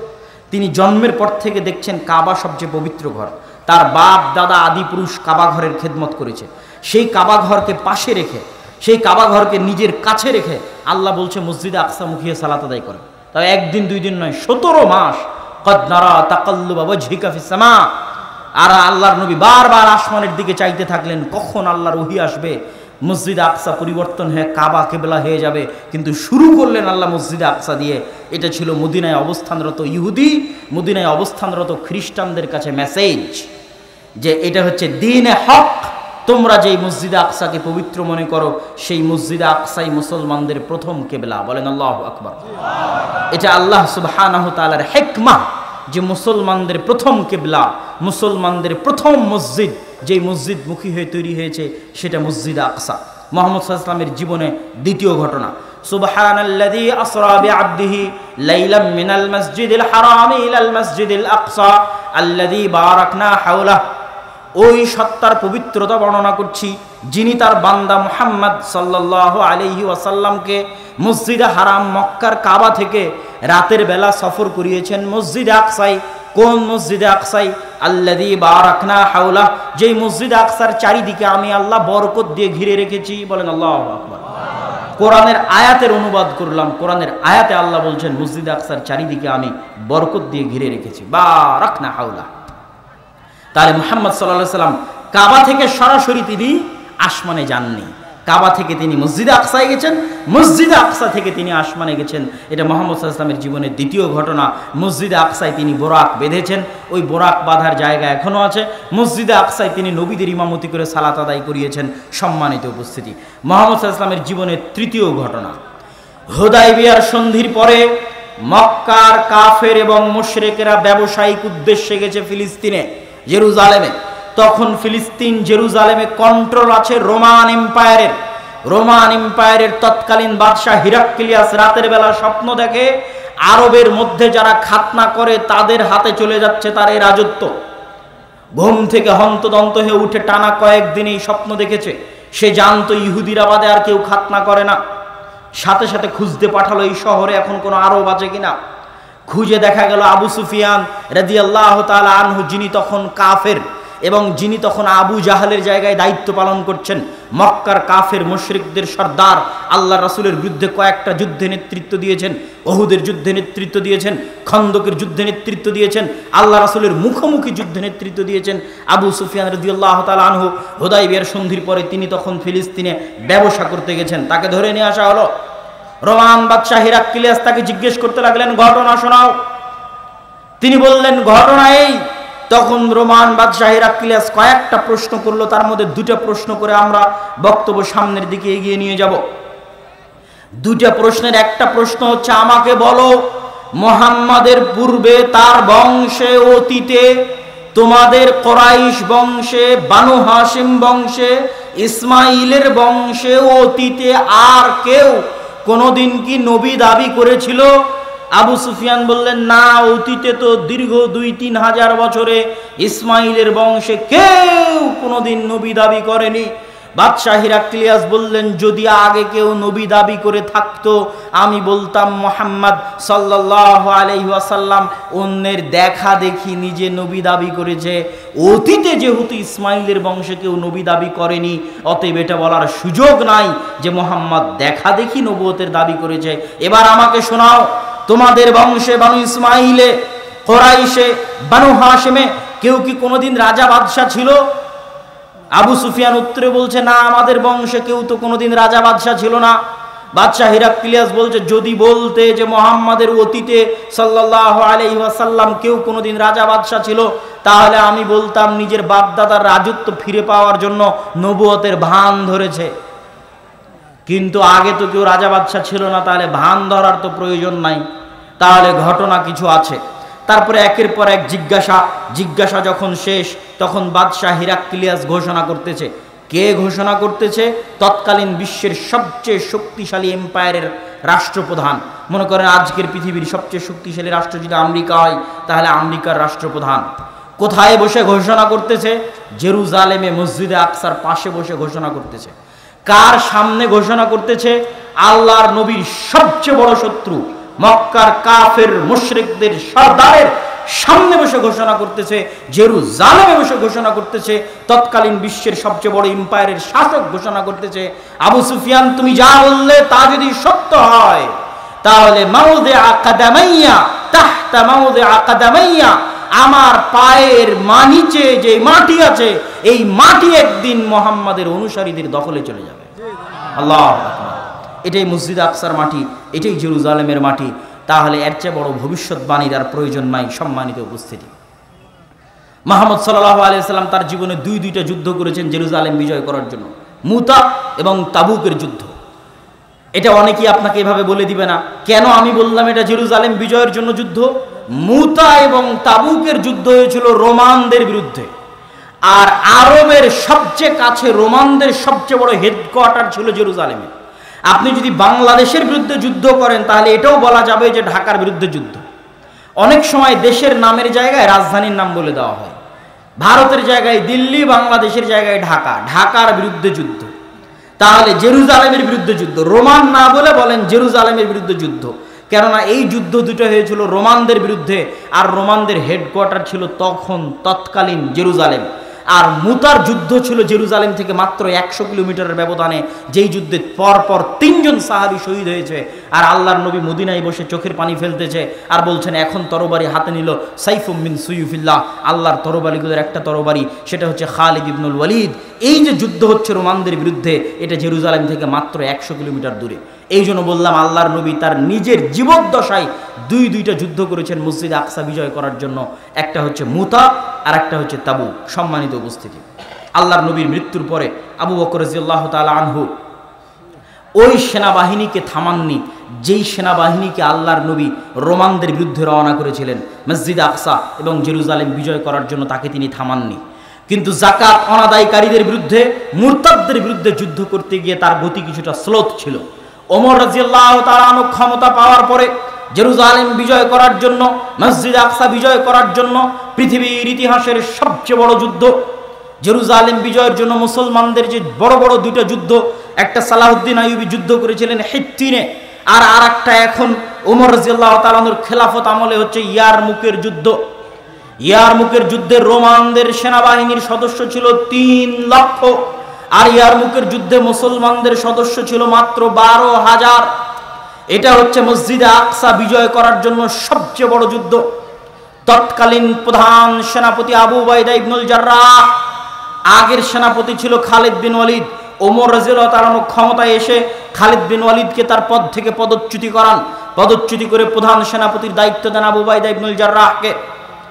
তিনি জন্মের পর থেকে দেখছেন কাবা সবচেয়ে পবিত্র ঘর। তার বাপ দাদা আদি পুরুষ কাবা ঘরের খেদমত করেছে। সেই কাবা ঘরকে পাশে রেখে, সেই কাবা ঘরকে নিজের কাছে রেখে আল্লাহ বলছে মসজিদে আকসা মুখিয়ে সালাত আদায় করে। তাই একদিন দুই দিন নয়, 17 মাস। কদ নারা তাকাল্লুবা ওয়াজহিকা ফিস সামা। আর আল্লাহর নবী বারবার আসমানের দিকে চাইতে থাকলেন, কখন আল্লাহর ওহী আসবে, মসজিদ আকসা পরিবর্তন হয়ে কাবা কেবলা হয়ে যাবে। কিন্তু শুরু করলেন আল্লাহ মসজিদ আকসা দিয়ে। এটা ছিল মদিনায় অবস্থানরত ইহুদি, মদিনায় অবস্থানরত খ্রিস্টানদের কাছে মেসেজ যে এটা হচ্ছে দ্বীনে হক। তোমরা যেই মসজিদ আকসাকে পবিত্র মনে করো, সেই মসজিদ আকসাই মুসলমানদের প্রথম কেবলা। বলেন আল্লাহু আকবার। এটা আল্লাহ সুবহানাহু তাআলার হিকমাহ যে মুসলমানদের প্রথম কেবলা, মুসলমানদের প্রথম মসজিদ, যেই মসজিদ মুখী হয়ে তৈরি হয়েছে সেটা মসজিদ আকসা। মুহাম্মদ সাল্লাল্লাহু আলাইহি ওয়াসাল্লামের জীবনে দ্বিতীয় ঘটনা, সুবহানাল্লাযী আসরা বিআবদিহি লাইলাম মিনাল মাসজিদিল হারাম ইলাল মাসজিদিল আকসা আল্লাযী বারাকনা হাওলাহ। ওই সত্তার পবিত্রতা বর্ণনা করছি যিনি তার বান্দা মুহাম্মদ সাল্লাল্লাহু আলাইহি ওয়াসাল্লামকে মসজিদে হারাম মক্কার কাবা থেকে রাতের বেলা সফর করিয়েছেন মসজিদে আকসায়। কোন মসজিদে আকসাই? আল্লাযী বারাকনা হাওলা, যেই মসজিদে আকসার চারিদিকে আমি আল্লাহ বরকত দিয়ে ঘিরে রেখেছি। বলেন আল্লাহু আকবার। কোরআনের আয়াতের অনুবাদ করলাম, কোরআনের আয়াতে আল্লাহ বলছেন মসজিদে আকসার চারিদিকে আমি বরকত দিয়ে ঘিরে রেখেছি, বারাকনা হাওলা। তাহলে মুহাম্মদ সাল্লাল্লাহু আলাইহি সাল্লাম কাবা থেকে সরাসরি তিনি আসমানে যাননি, কাবা থেকে তিনি মসজিদে আকসায় গেছেন, মসজিদে আকসা থেকে তিনি আসমানে গেছেন। এটা মুহাম্মদ সাল্লাল্লাহু আলাইহি সাল্লামের জীবনের দ্বিতীয় ঘটনা। মসজিদে আকসায় তিনি বোরাক বেঁধেছেন, ওই বোরাক বাঁধার জায়গা এখনো আছে। মসজিদে আকসায় তিনি নবীদের ইমামতি করে সালাত আদায় করিয়েছেন। সম্মানিত উপস্থিতি, মুহাম্মদ সাল্লাল্লাহু আলাইহি সাল্লামের জীবনের তৃতীয় ঘটনা, হুদায়বিয়ার সন্ধির পরে মক্কার কাফের এবং মুশরিকেরা ব্যবসায়িক উদ্দেশ্যে গেছে ফিলিস্তিনে, জেরুজালেমে। তখন ফিলিস্তিন জেরুজালেমে কন্ট্রোল আছে রোমান এম্পায়ারের। রোমান এম্পায়ারের তৎকালীন বাদশাহ হিরাক্লিয়াস রাতের বেলা স্বপ্ন দেখে আরবের মধ্যে যারা খাতনা করে তাদের হাতে চলে যাচ্ছে তার এই রাজত্ব। ঘুম থেকে হন্তদন্ত হয়ে উঠে টানা কয়েকদিন এই স্বপ্ন দেখেছে। সে জানতো ইহুদিরা বাদে আর কেউ খাতনা করে না। সাথে সাথে খুঁজতে পাঠালো এই শহরে এখন কোনো আরব আছে কিনা। খুঁজে দেখা গেল আবু সুফিয়ান রাদিয়াল্লাহু তাআলা আনহু, যিনি তখন কাফের এবং যিনি তখন আবু জাহালের জায়গায় দায়িত্ব পালন করছেন, মক্কার কাফের মুশরিকদের সর্দার, আল্লাহ রাসূলের বিরুদ্ধে কয়েকটা যুদ্ধে নেতৃত্ব দিয়েছেন, ওহুদের যুদ্ধে নেতৃত্ব দিয়েছেন, খন্দকের যুদ্ধে নেতৃত্ব দিয়েছেন, আল্লাহ রাসূলের মুখোমুখি যুদ্ধে নেতৃত্ব দিয়েছেন আবু সুফিয়ান রাদিয়াল্লাহু তাআলা আনহু। হুদায়বিয়ার সন্ধির পরে তিনি তখন ফিলিস্তিনে ব্যবসা করতে গেছেন। তাকে ধরে নিয়ে আসা হলো। রোমান বাদশাহ হিরাক্লিয়াস তাকে জিজ্ঞেস করতে লাগলেন, ঘটনা শোনাও। তিনি বললেন, ঘটনা এই। তখন রোমান বাদশাহ হিরাক্লিয়াস কয়েকটা প্রশ্ন করলো, তার মধ্যে দুটো প্রশ্ন করে আমরা বক্তব্য সামনের দিকে এগিয়ে নিয়ে যাব। দুটো প্রশ্নের একটা প্রশ্ন হচ্ছে, আমাকে বলো মুহাম্মাদের পূর্বে তার বংশে অতীতে তোমাদের কুরাইশ বংশে, বানু হাশিম বংশে, ইসমাইলের বংশে অতীতে আর কেউ কোনদিন কি নবী দাবি করেছিল? আবু সুফিয়ান বললেন, না, অতীতে তো দীর্ঘ 2-3 হাজার বছরে ইসমাইলের বংশে কেউ কোনোদিন নবী দাবি করেনি। বাদশাহ হিরাক্লিয়াস বললেন, যদি আগে কেউ নবী দাবি করে থাকতো আমি বলতাম মুহাম্মদ সাল্লাল্লাহু আলাইহি ওয়াসাল্লাম অন্যের দেখা দেখি নিজে নবী দাবি করেছে। অতীতে যেহেতু ইসমাইলের বংশে কেউ নবী দাবি করেনি, অতএব এটা বলার সুযোগ নাই যে মুহাম্মদ দেখা দেখি নবুয়তের দাবি করেছে। এবার আমাকে শোনাও, তোমাদের বংশে বানু ইসমাইলে, কুরাইশে, বানু হাশিমে কেউ কি কোনোদিন রাজা বাদশাহ ছিল? আবু সুফিয়ান উত্তরে বলছে, না, আমাদের বংশে কেউ তো কোনোদিন রাজা বাদশাহ ছিল না। বাদশাহ হিরাক্লিয়াস বলছে, যদি বলতে যে মুহাম্মাদের অতীতে সাল্লাল্লাহু আলাইহি ওয়াসাল্লাম কেউ কোনোদিন রাজা বাদশাহ ছিল, তাহলে আমি বলতাম নিজের বাপদাদার রাজত্ব ফিরে পাওয়ার জন্য নবুয়তের ভান ধরেছে। কিন্তু আগে তো কেউ রাজা বাদশাহ ছিল না, তাহলে ভান ধরার তো প্রয়োজন নাই, তাহলে ঘটনা কিছু আছে। তারপরে একের পর এক জিজ্ঞাসা যখন শেষ, তখন বাদশাহ হিরাক্লিয়াস ঘোষণা করতেছে। কে ঘোষণা করতেছে? তৎকালীন বিশ্বের সবচেয়ে শক্তিশালী এম্পায়ারের রাষ্ট্রপ্রধান। মনে করেন আজকের পৃথিবীর সবচেয়ে শক্তিশালী রাষ্ট্র যদি আমেরিকা হয়, তাহলে আমেরিকার রাষ্ট্রপ্রধান কোথায় বসে ঘোষণা করতেছে? জেরুজালেমে মসজিদে আকসার পাশে বসে ঘোষণা করতেছে। কার সামনে ঘোষণা করতেছে? আল্লাহর নবীর সবচেয়ে বড় শত্রু মক্কার কাফের মুশরিকদের সর্দারের সামনে বসে ঘোষণা করতেছে, জেরুজালেমে বসে ঘোষণা করতেছে। তৎকালীন বিশ্বের সবচেয়ে বড় এম্পায়ারের শাসক ঘোষণা করতেছে, আবু সুফিয়ান তুমি যা বললে তা যদি সত্য হয়, তাহলে মাউদে আকাদামাইয়া তাহতা মাউদে আকাদামাইয়া, আমার পায়ের নিচে যে মাটি আছে এই মাটি একদিন মুহাম্মাদের অনুসারীদের দখলে চলে যাবে। আল্লাহু আকবার। এটাই মসজিদ আকসার মাটি, এটাই জেরুজালেমের মাটি। তাহলে এর চেয়ে বড় ভবিষ্যৎবাণীর আর প্রয়োজন নাই। সম্মানিত উপস্থিতি, মুহাম্মদ সাল্লাল্লাহু আলাইহি সাল্লাম তার জীবনে দুইটা যুদ্ধ করেছেন জেরুজালেম বিজয় করার জন্য, মুতা এবং তাবুকের যুদ্ধ। এটা অনেকেই আপনাকে এভাবে বলে দিবে না কেন আমি বললাম এটা জেরুজালেম বিজয়ের জন্য যুদ্ধ। মুতা এবং তাবুকের যুদ্ধ হয়েছিল রোমানদের বিরুদ্ধে, আর আরবের সবচেয়ে কাছে রোমানদের সবচেয়ে বড় হেডকোয়ার্টার ছিল জেরুজালেমে। আপনি যদি বাংলাদেশের বিরুদ্ধে যুদ্ধ করেন তাহলে এটাও বলা যাবে যে ঢাকার বিরুদ্ধে যুদ্ধ। অনেক সময় দেশের নামের জায়গায় রাজধানীর নাম বলে দেওয়া হয়। ভারতের জায়গায় দিল্লি, বাংলাদেশের জায়গায় ঢাকা, ঢাকার বিরুদ্ধে যুদ্ধ। তাহলে জেরুজালেমের বিরুদ্ধে যুদ্ধ, রোমান না বলে বলেন জেরুজালেমের বিরুদ্ধে যুদ্ধ। কেননা এই যুদ্ধ দুটো হয়েছিল রোমানদের বিরুদ্ধে, আর রোমানদের হেডকোয়ার্টার ছিল তৎকালীন জেরুজালেম। আর মুতার যুদ্ধ ছিল জেরুজালেম থেকে মাত্র 100 কিলোমিটারের ব্যবধানে, যেই যুদ্ধে পরপর 3 জন সাহাবী শহীদ হয়েছে। আর আল্লাহর নবী মদিনায় বসে চোখের পানি ফেলতেছে আর বলছেন এখন তরবারি হাতে নিল সাইফুম মিন সুয়ুফিল্লাহ, আল্লাহর তরবারিগুলোর একটা তরবারি, সেটা হচ্ছে খালিদ ইবনুল ওয়ালিদ। এই যে যুদ্ধ হচ্ছে রোমানদের বিরুদ্ধে, এটা জেরুজালেম থেকে মাত্র 100 কিলোমিটার দূরে। এই জন্য বললাম আল্লাহর নবী তার নিজের জীবদ্দশায় দুইটা যুদ্ধ করেছেন মসজিদ আকসা বিজয় করার জন্য। একটা হচ্ছে মুতা আর একটা হচ্ছে তাবুক। সম্মানিত উপস্থিতি, আল্লাহর নবীর মৃত্যুর পরে আবু বকর রাদিয়াল্লাহু তাআলা আনহু ওই সেনাবাহিনীকে থামাননি যেই সেনাবাহিনীকে আল্লাহর নবী রোমানদের বিরুদ্ধে রওনা করেছিলেন মসজিদ আকসা এবং জেরুজালেম বিজয় করার জন্য, তাকে তিনি থামাননি। কিন্তু যাকাত অনাদায়কারীদের বিরুদ্ধে, মুরতাদদের বিরুদ্ধে যুদ্ধ করতে গিয়ে তার গতি কিছুটা স্লোথ ছিল। ওমর রাদিয়াল্লাহু তাআলা আনহু ক্ষমতা পাওয়ার পরে জেরুজালেম বিজয় করার জন্য, মসজিদ আকসা বিজয় করার জন্য, পৃথিবীর ইতিহাসের সবচেয়ে বড় যুদ্ধ জেরুজালেম বিজয়ের জন্য মুসলমানদের যে বড় বড় দুইটা যুদ্ধ, একটা সালাহউদ্দিন আইয়ুবী যুদ্ধ করেছিলেন হিত্তিনে, আর আরেকটা এখন ওমর রাদিয়াল্লাহু তাআলা আনহুর খেলাফত আমলে হচ্ছে ইয়ারমুকের যুদ্ধ। ইয়ারমুকের যুদ্ধে রোমানদের সেনাবাহিনীর সদস্য ছিল 3 লক্ষ, আর ইয়ারমুকের যুদ্ধে মুসলমানদের সদস্য ছিল মাত্র 12,000। এটা হচ্ছে মসজিদে আকসা বিজয় করার জন্য সবচেয়ে বড় যুদ্ধ। তৎকালীন প্রধান সেনাপতি আবু উবাইদা ইবনুল জাররাহ, আগের সেনাপতি ছিল খালিদ বিন ওয়ালিদ। ওমর রাদিয়াল্লাহু তাআলা ক্ষমতায় এসে খালিদ বিন ওয়ালিদকে তার পদ থেকে পদচ্যুতি করান। পদচ্যুতি করে প্রধান সেনাপতির দায়িত্ব দেন আবু উবাইদা ইবনুল জাররাহকে।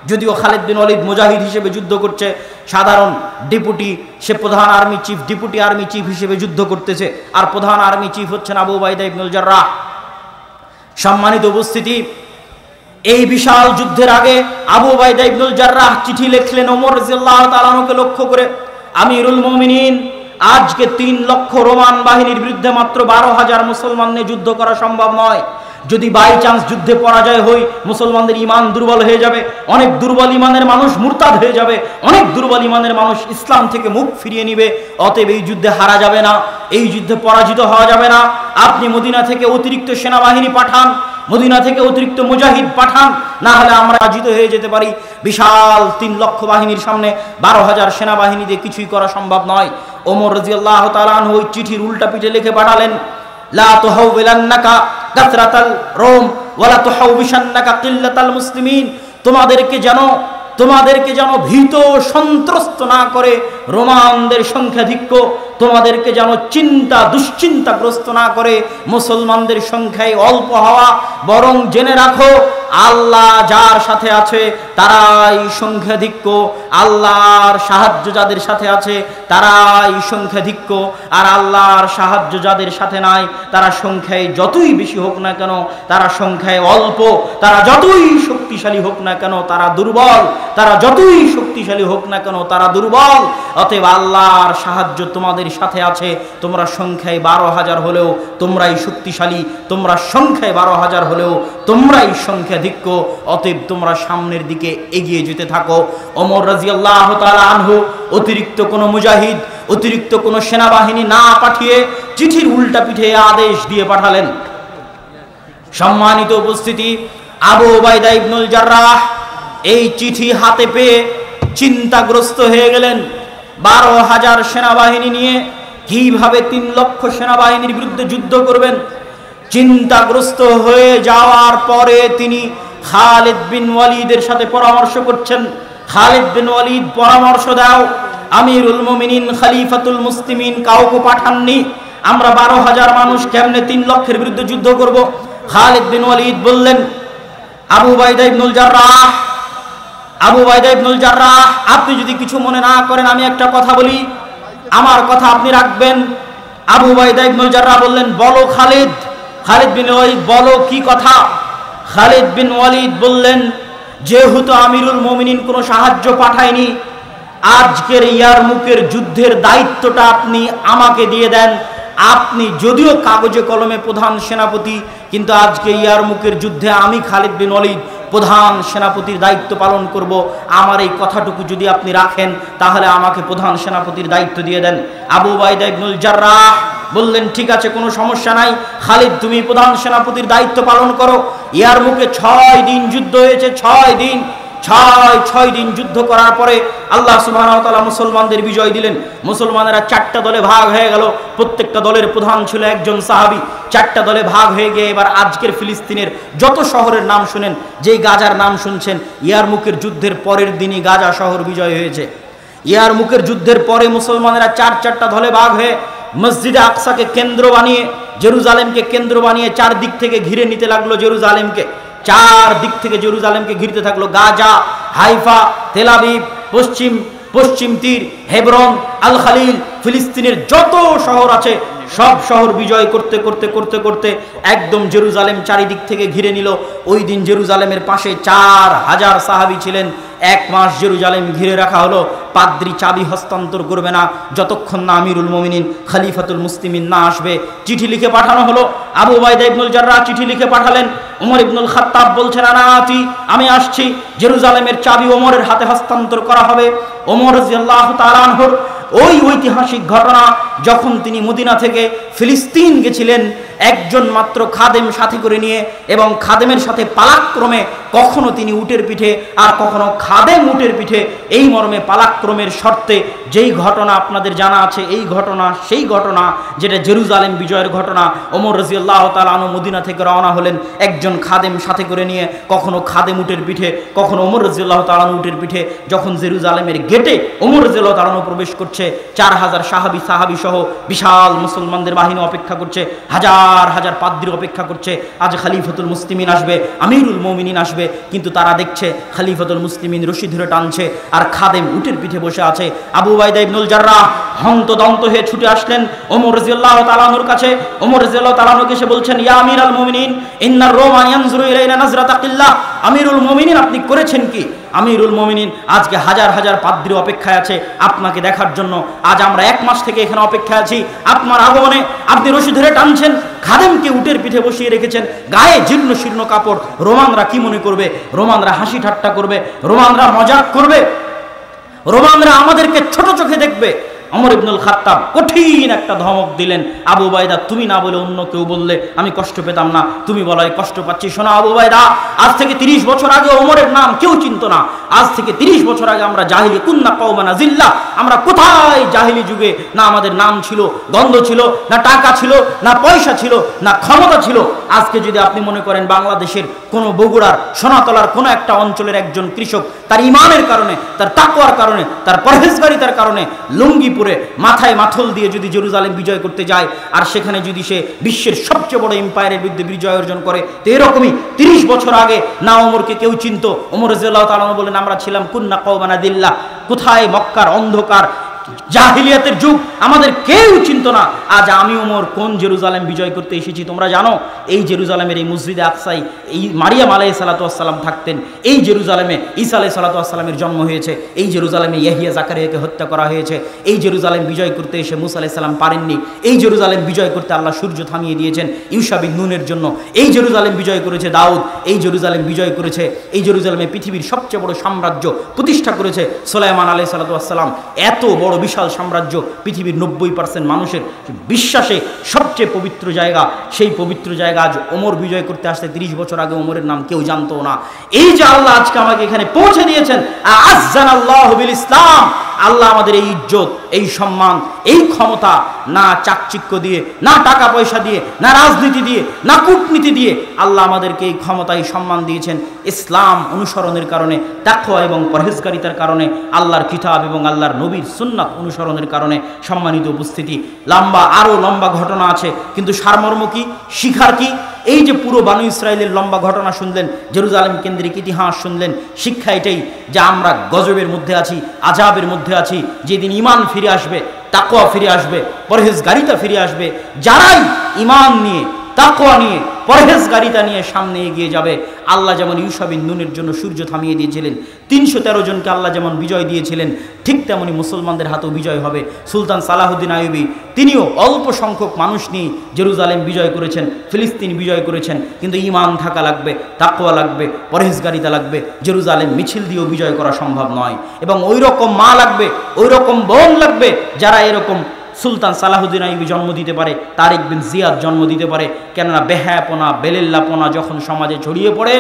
যদিও খালিদ বিন ওয়ালিদ মুজাহিদ হিসেবে যুদ্ধ করছে, সাধারণ ডেপুটি, সে প্রধান army chief, deputy army chief হিসেবে যুদ্ধ করতেছে, আর প্রধান আর্মি চিফ হচ্ছেন আবু উবাইদা ইবনুল জাররাহ। সম্মানিত উপস্থিতি, এই বিশাল যুদ্ধের আগে আবু উবাইদা ইবনুল জাররাহ চিঠি লিখলেন ওমর রাদিয়াল্লাহু তাআলা আনহুকে লক্ষ্য করে, আমিরুল মুমিনিন, আজকে 3 লক্ষ রোমান বাহিনীর বিরুদ্ধে মাত্র 12,000 মুসলমান নিয়ে যুদ্ধ করা সম্ভব নয়। যদি বাই চান্স যুদ্ধে পরাজয় হই, মুসলমানদের ইমান দুর্বল হয়ে যাবে, অনেক দুর্বল ইমানের মানুষ মুরতাদ হয়ে যাবে, অনেক দুর্বল ইমানের মানুষ ইসলাম থেকে মুখ ফিরিয়ে নিবে। অতএব এই যুদ্ধে হারা যাবে না, এই যুদ্ধে পরাজিত হওয়া যাবে না। আপনি মদিনা থেকে অতিরিক্ত সেনাবাহিনী পাঠান, মদিনা থেকে অতিরিক্ত মুজাহিদ পাঠান, না হলে আমরা পরাজিত হয়ে যেতে পারি। বিশাল 3 লক্ষ বাহিনীর সামনে 12,000 সেনাবাহিনী দিয়ে কিছুই করা সম্ভব নয়। ওমর রাদিয়াল্লাহু তাআলা আনহু ওই চিঠির উল্টা পিঠে লিখে পাঠালেন, লা তুহাউবিলান্নাকা কাসরাতাল রোম ওয়ালা তুহাউবিশান্নাকা কিল্লাতাল মুসলিমিন। তোমাদেরকে যেন ভীত সন্ত্রস্ত না করে রোমানদের সংখ্যাধিক্য, তোমাদেরকে যেন দুশ্চিন্তাগ্রস্ত না করে মুসলমানদের সংখ্যায় অল্প হওয়া, বরং জেনে রাখো আল্লাহ যার সাথে আছে তারাই সংখ্যাধিক্য, আল্লাহর সাহায্য যাদের সাথে আছে তারাই সংখ্যাধিক্য, আর আল্লাহর সাহায্য যাদের সাথে নাই তারা সংখ্যায় যতই বেশি হোক না কেন তারা সংখ্যায় অল্প, তারা যতই শক্তিশালী হোক না কেন তারা দুর্বল, তারা যতই শক্তিশালী হোক না কেন তারা দুর্বল। অতএব আল্লাহর সাহায্য তোমাদের সাথে আছে। তোমরা সংখ্যায় 12,000 হলেও তোমরাই শক্তিশালী, তোমরা সংখ্যায় 12,000 হলেও তোমরাই সংখ্যাধিক্য। অতএব তোমরা সামনের দিকে এগিয়ে যেতে থাকো। ওমর রাদিয়াল্লাহু তাআলা আনহু অতিরিক্ত কোনো মুজাহিদ, অতিরিক্ত কোনো সেনাবাহিনী না পাঠিয়ে চিঠির উল্টা পিঠে আদেশ দিয়ে পাঠালেন। সম্মানিত উপস্থিতি, আবু উবাইদা ইবনুল জাররাহ এই চিঠি হাতে পেয়ে চিন্তাগ্রস্ত হয়ে গেলেন। 12,000 সেনাবাহিনী নিয়ে কিভাবে 3 লক্ষ সেনাবাহিনীর বিরুদ্ধে যুদ্ধ করবেন? চিন্তাগ্রস্ত হয়ে যাওয়ার পরে তিনি খালিদ বিন ওয়ালিদের সাথে পরামর্শ করছেন। খালিদ বিন ওয়ালিদ পরামর্শ দাও, আমিরুল মুমিনিন খলিফাতুল মুসলিমিন কাউকে পাঠাননি, আমরা 12,000 মানুষ কেমনে 3 লক্ষের বিরুদ্ধে যুদ্ধ করব? খালিদ বিন ওয়ালিদ বললেন, আবু উবাইদা ইবনুল জাররাহ, আবু উবাইদা ইবনুল জাররাহ, আপনি যদি কিছু মনে না করেন আমি একটা কথা বলি, আমার কথা আপনি রাখবেন। আবু উবাইদা ইবনুল জাররাহ বললেন, বলো খালিদ। খালিদ বিন ওয়ালিদ, বলো কি কথা? খালিদ বিন ওয়ালিদ বললেন, যেহেতু আমিরুল মুমিনিন কোনো সাহায্য পাঠায়নি, আজকের ইয়ারমুকের যুদ্ধের দায়িত্বটা আপনি আমাকে দিয়ে দেন। আপনি যদিও কাগজে কলমে প্রধান সেনাপতি, কিন্তু আজকে ইয়ারমুকের যুদ্ধে আমি খালিদ বিন ওয়ালিদ প্রধান সেনাপতির দায়িত্ব পালন করব। আমার এই কথাটুকু যদি আপনি রাখেন তাহলে আমাকে প্রধান সেনাপতির দায়িত্ব দিয়ে দেন। আবু উবাইদা ইবনুল জাররাহ বললেন, ঠিক আছে, কোনো সমস্যা নাই, খালিদ তুমি প্রধান সেনাপতির দায়িত্ব পালন করো। ইয়ারমুকে 6 দিন যুদ্ধ হয়েছে, 6 দিন, 6 দিন যুদ্ধ করার পরে আল্লাহ সুবহানাহু ওয়া তাআলা মুসলমানদের বিজয় দিলেন। মুসলমানেরা 4টা দলে ভাগ হয়ে গেল, প্রত্যেকটা দলের প্রধান ছিল একজন সাহাবী। 4টা দলে ভাগ হয়ে গিয়ে এবার আজকের ফিলিস্তিনের যত শহরের নাম শুনেন, যেই গাজার নাম শুনছেন, ইয়ারমুকের যুদ্ধের পরের দিনই গাজা শহর বিজয় হয়েছে। ইয়ারমুকের যুদ্ধের পরে মুসলমানেরা 4টা দলে ভাগ হয়ে মসজিদে আকসাকে কেন্দ্র বানিয়ে, জেরুজালেমকে কেন্দ্র বানিয়ে 4 দিক থেকে ঘিরে নিতে লাগলো জেরুজালেমকে। 4 দিক থেকে জেরুজালেমকে ঘিরতে থাকলো। গাজা, হাইফা, তেল আবিব, পশ্চিম তীর, হেবরন, আল খালিল, ফিলিস্তিনের যত শহর আছে সব শহর বিজয় করতে করতে করতে করতে একদম জেরুজালেম চারিদিক থেকে ঘিরে নিল। ওই দিন জেরুজালেমের পাশে 4,000 সাহাবী ছিলেন। 1 মাস জেরুজালেম ঘিরে রাখা হলো। পাদ্রী চাবি হস্তান্তর করবে না যতক্ষণ না আমিরুল মুমিনিন খলিফাতুল মুসলিমিন না আসবে। চিঠি লিখে পাঠানো হলো। আবু উবাইদা ইবনুল জাররাহ চিঠি লিখে পাঠালেন। ওমর ইবনুল খাত্তাব বলছেন, আনাতি, আমি আসছি, জেরুজালেমের চাবি ওমরের হাতে হস্তান্তর করা হবে। ওমর রাদিয়াল্লাহু তাআলা আনহুর ওই ঐতিহাসিক ঘটনা, যখন তিনি মদিনা থেকে ফিলিস্তিন গেছিলেন একজন মাত্র খাদেম সাথে করে নিয়ে, এবং খাদেমের সাথে পালাক্রমে, কখনো তিনি উটের পিঠে আর কখনো খাদেম উটের পিঠে, এই মর্মে পালাক্রমের শর্তে যেই ঘটনা আপনাদের জানা আছে, এই ঘটনা সেই ঘটনা যেটা জেরুজালেম বিজয়ের ঘটনা। ওমর রাদিয়াল্লাহু তাআলা আনহু মদিনা থেকে রওনা হলেন একজন খাদেম সাথে করে নিয়ে, কখনো খাদেম উটের পিঠে, কখনো ওমর রাদিয়াল্লাহু তাআলা আনহু উটের পিঠে। যখন জেরুজালেমের গেটে ওমর রাদিয়াল্লাহু তাআলা আনহু প্রবেশ করছে, 4,000 সাহাবী সহ বিশাল মুসলমানদের বাহিনী অপেক্ষা করছে, হাজার হাজার পাদ্রী অপেক্ষা করছে, আজ খলিফাতুল মুসলিমিন আসবে, আমিরুল মুমিনিন আসবে। কিন্তু তারা দেখছে খলিফাতুল মুসলিমিন রশি ধরে টানছে আর খাদেম উটের পিঠে বসে আছে। আবু উবাইদা ইবনুল জাররাহ হন্তদন্ত হয়ে ছুটে আসলেন ওমর রাদিয়াল্লাহু তাআলা আনহুর কাছে। ওমর রাদিয়াল্লাহু তাআলা আনহুকে এসে বলছেন, ইয়া আমিরাল মুমিনিন, ইন্নার রোমা ইয়ানজুরু ইলাইনা নাজরাতা কিল্লাহ। আমিরুল মুমিনিন, আপনি করেছেন কি? আমিরুল মুমিনিন, আজকে হাজার হাজার পাদ্রী অপেক্ষায় আছে আপনাকে দেখার জন্য। আজ আমরা 1 মাস থেকে এখানে অপেক্ষায় আছি আপনার আগমনে। আপনি রশি ধরে টানছেন, খাদেমকে উটের পিঠে বসিয়ে রেখেছেন, গায়ে জীর্ণ শীর্ণ কাপড়। রোমানরা কি মনে করবে? রোমানরা হাসি ঠাট্টা করবে, রোমানরা মজাক করবে, রোমানরা আমাদেরকে ছোট চোখে দেখবে। ওমর ইবনুল খাত্তাব কঠিন একটা ধমক দিলেন, আবু উবাইদা, তুমি না বলে অন্য কেউ বললে আমি কষ্ট পেতাম না, তুমি বলাই কষ্ট পাচ্ছি। শোনো আবু উবাইদা, আজ থেকে 30 বছর আগে ওমরের নাম কেউ চিনত না। আজ থেকে 30 বছর আগে আমরা জাহিলি কুন্না কওমানা জিল্লা, আমরা কোথায় জাহিলি যুগে না আমাদের নাম ছিল, গন্ধ ছিল, না টাকা ছিল, না পয়সা ছিল, না ক্ষমতা ছিল। আজকে যদি আপনি মনে করেন বাংলাদেশের কোনো বগুড়ার সোনাতলার কোনো একটা অঞ্চলের একজন কৃষক তার ইমানের কারণে, তার তাকওয়ার কারণে, তার পরহেজগারিতার কারণে লুঙ্গি পরে মাথায় মাথল দিয়ে যদি জেরুজালেম বিজয় করতে যায়, আর সেখানে যদি সে বিশ্বের সবচেয়ে বড় এম্পায়ারের বিরুদ্ধে বিজয় অর্জন করে, তো এরকমই 30 বছর আগে না ওমরকে কেউ চিনত। ওমর রাদিয়াল্লাহু তাআলা বলেন, আমরা ছিলাম কুন্না কওমানা দিল্লাহ, কোথায় মক্কার অন্ধকার জাহিলিয়াতের যুগ, আমাদের কেউ চিনত না। আজ আমি ওমর কোন জেরুজালেম বিজয় করতে এসেছি তোমরা জানো? এই জেরুজালেমের এই মসজিদে আকসাই এই মারিয়াম আলাইহিস সালাতু ওয়াস সালাম থাকতেন। এই জেরুজালেমে ঈসা আলাইহিস সালাতু ওয়াস সালামের জন্ম হয়েছে। এই জেরুজালেমে ইয়াহিয়া জাকারিয়াকে হত্যা করা হয়েছে। এই জেরুজালেম বিজয় করতে এসে মুসা আলাইহিস সালাম পারেননি। এই জেরুজালেম বিজয় করতে আল্লাহ সূর্য থামিয়ে দিয়েছেন ইউশা বিন নুনের জন্য। এই জেরুজালেম বিজয় করেছে দাউদ। এই জেরুজালেম বিজয় করেছে, এই জেরুজালেমে পৃথিবীর সবচেয়ে বড় সাম্রাজ্য প্রতিষ্ঠা করেছে সুলাইমান আলাইহিস সালাতু ওয়াস সালাম। এত বড় বিশাল সাম্রাজ্য, পৃথিবীর 90% মানুষের বিশ্বাসে সবচেয়ে পবিত্র জায়গা, সেই পবিত্র জায়গা আজ ওমর বিজয় করতে আসতে 30 বছর আগে ওমরের নাম কেউ জানতো না। এই যে আল্লাহ আজকে আমাকে এখানে পৌঁছে দিয়েছেন, আযানাল্লাহু বিল ইসলাম, আল্লাহ আমাদের এই ইজ্জত, এই সম্মান, এই ক্ষমতা না চাকচিক্য দিয়ে, না টাকা পয়সা দিয়ে, না রাজনীতি দিয়ে, না কূটনীতি দিয়ে আল্লাহ আমাদেরকে এই ক্ষমতা, এই সম্মান দিয়েছেন ইসলাম অনুসরণের কারণে, তাকওয়া এবং পরহেজগারিতার কারণে, আল্লাহর কিতাব এবং আল্লাহর নবীর সুন্নাত অনুসরণের কারণে। সম্মানিত উপস্থিতি, আরও লম্বা ঘটনা আছে, কিন্তু সারমর্ম কি, শিখার কি? এই যে পুরো বানু ইসরায়েলের লম্বা ঘটনা শুনলেন, জেরুজালেম কেন্দ্রিক ইতিহাস শুনলেন, শিক্ষা এটাই যে আমরা গজবের মধ্যে আছি, আযাবের মধ্যে আছি। যেদিন ঈমান ফিরে আসবে, তাকওয়া ফিরে আসবে, পরহেজগারিতা ফিরে আসবে, যারাই ঈমান নিয়ে, তাকওয়া নিয়ে, পরহেজগারিতা নিয়ে সামনে এগিয়ে যাবে, আল্লাহ যেমন ইউশা বিন নূনের জন্য সূর্য থামিয়ে দিয়েছিলেন, ৩১৩ জনকে আল্লাহ যেমন বিজয় দিয়েছিলেন, ঠিক তেমনি মুসলমানদের হাতেও বিজয় হবে। সুলতান সালাহুদ্দিন আইয়ুবী তিনিও অল্প সংখ্যক মানুষ নিয়ে জেরুজালেম বিজয় করেছেন, ফিলিস্তিন বিজয় করেছেন, কিন্তু ঈমান থাকা লাগবে, তাকওয়া লাগবে, পরহেজগারিতা লাগবে। জেরুজালেম মিছিল দিয়েও বিজয় করা সম্ভব নয়, এবং ওই রকম মা লাগবে, ওই রকম বোন লাগবে যারা এরকম সুলতান সালাহুদ্দিন আইয়ুবী জন্ম দিতে পারে, তারিক বিন জিয়াদ জন্ম দিতে পারে। কেননা বেহায়াপনা, বেলেল্লাপনা যখন সমাজে ছড়িয়ে পড়ে,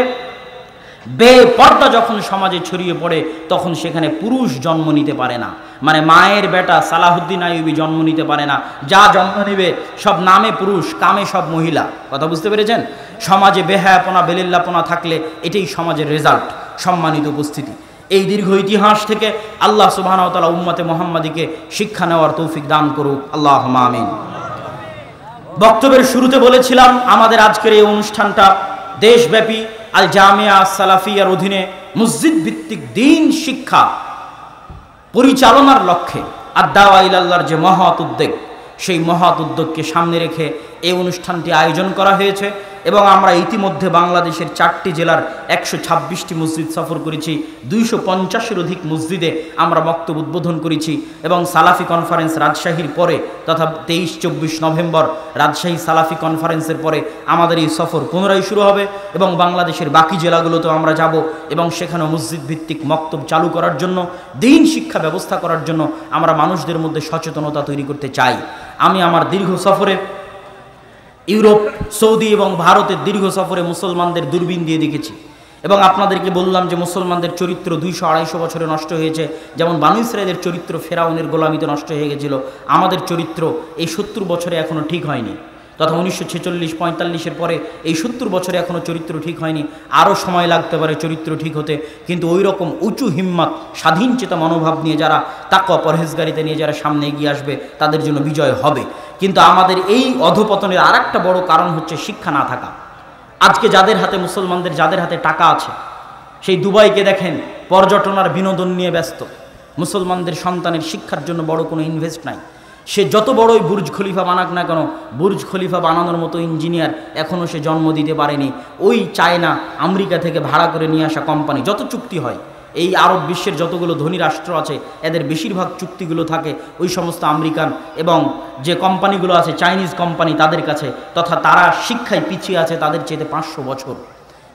বেপর্দা যখন সমাজে ছড়িয়ে পড়ে, তখন সেখানে পুরুষ জন্ম নিতে পারে না। মানে মায়ের বেটা সালাহুদ্দিন আইয়ুবী জন্ম নিতে পারে না, যা জন্ম নেবে সব নামে পুরুষ, কামে সব মহিলা। কথা বুঝতে পেরেছেন? সমাজে বেহায়াপনা, বেলেল্লাপনা থাকলে এটাই সমাজের রেজাল্ট। সম্মানিত উপস্থিতি, এই দীর্ঘ ইতিহাস থেকে আল্লাহ সুবহানাহু ওয়া তাআলা উম্মতে মুহাম্মাদিকে শিক্ষা নেওয়ার তৌফিক দান করুক, আল্লাহুম্মা আমিন। বক্তব্যের শুরুতে বলেছিলাম আমাদের আজকের এই অনুষ্ঠানটা দেশব্যাপী আল জামিয়া সালাফিয়ার অধীনে মসজিদ ভিত্তিক দ্বীন শিক্ষা পরিচালনার লক্ষ্যে আদ-দাওয়া ইলাল্লাহর যে মহৎ উদ্যোগ, সেই মহৎ উদ্যোগকে সামনে রেখে এই অনুষ্ঠানটি আয়োজন করা হয়েছে। এবং আমরা ইতিমধ্যে বাংলাদেশের 4টি জেলার 126টি মসজিদ সফর করেছি, 250-এর অধিক মসজিদে আমরা বক্তব্য উদ্বোধন করেছি। এবং সালাফি কনফারেন্স রাজশাহীর পরে, তথা 23-24 নভেম্বর রাজশাহী সালাফি কনফারেন্সের পরে আমাদের এই সফর পুনরায় শুরু হবে, এবং বাংলাদেশের বাকি জেলাগুলোতেও আমরা যাব, এবং সেখানে মসজিদ ভিত্তিক মক্তব চালু করার জন্য, দ্বীন শিক্ষা ব্যবস্থা করার জন্য আমরা মানুষদের মধ্যে সচেতনতা তৈরি করতে চাই। আমি আমার দীর্ঘ সফরে ইউরোপ, সৌদি এবং ভারতের দীর্ঘ সফরে মুসলমানদের দূরবীন দিয়ে দেখেছি, এবং আপনাদেরকে বললাম যে মুসলমানদের চরিত্র 200-250 বছরে নষ্ট হয়েছে। যেমন বানু ইসরায়েলের চরিত্র ফেরাউনের গোলামিতে নষ্ট হয়ে গেছিল, আমাদের চরিত্র এই 70 বছরে এখনও ঠিক হয়নি, তথা 1946-45-এর পরে এই 70 বছরে এখনও চরিত্র ঠিক হয়নি। আরও সময় লাগতে পারে চরিত্র ঠিক হতে, কিন্তু ওই রকম উঁচু হিম্মত, স্বাধীন চেতা মনোভাব নিয়ে যারা, তাকওয়া পরহেজগারিতা নিয়ে যারা সামনে এগিয়ে আসবে, তাদের জন্য বিজয় হবে। কিন্তু আমাদের এই অধপতনের আর একটা বড় কারণ হচ্ছে শিক্ষা না থাকা। আজকে যাদের হাতে, মুসলমানদের যাদের হাতে টাকা আছে, সেই দুবাইকে দেখেন পর্যটন আর বিনোদন নিয়ে ব্যস্ত। মুসলমানদের সন্তানের শিক্ষার জন্য বড় কোনো ইনভেস্ট নাই। সে যত বড়ই বুর্জ খলিফা বানাক না কেন, বুর্জ খলিফা বানানোর মতো ইঞ্জিনিয়ার এখনও সে জন্ম দিতে পারেনি। ওই চায়না, আমেরিকা থেকে ভাড়া করে নিয়ে আসা কোম্পানি, যত চুক্তি হয়, এই আরব বিশ্বের যতগুলো ধনী রাষ্ট্র আছে, এদের বেশিরভাগ চুক্তিগুলো থাকে ওই সমস্ত আমেরিকান এবং যে কোম্পানিগুলো আছে, চাইনিজ কোম্পানি, তাদের কাছে। তথা তারা শিক্ষায় পিছিয়ে আছে তাদের চাইতে 500 বছর।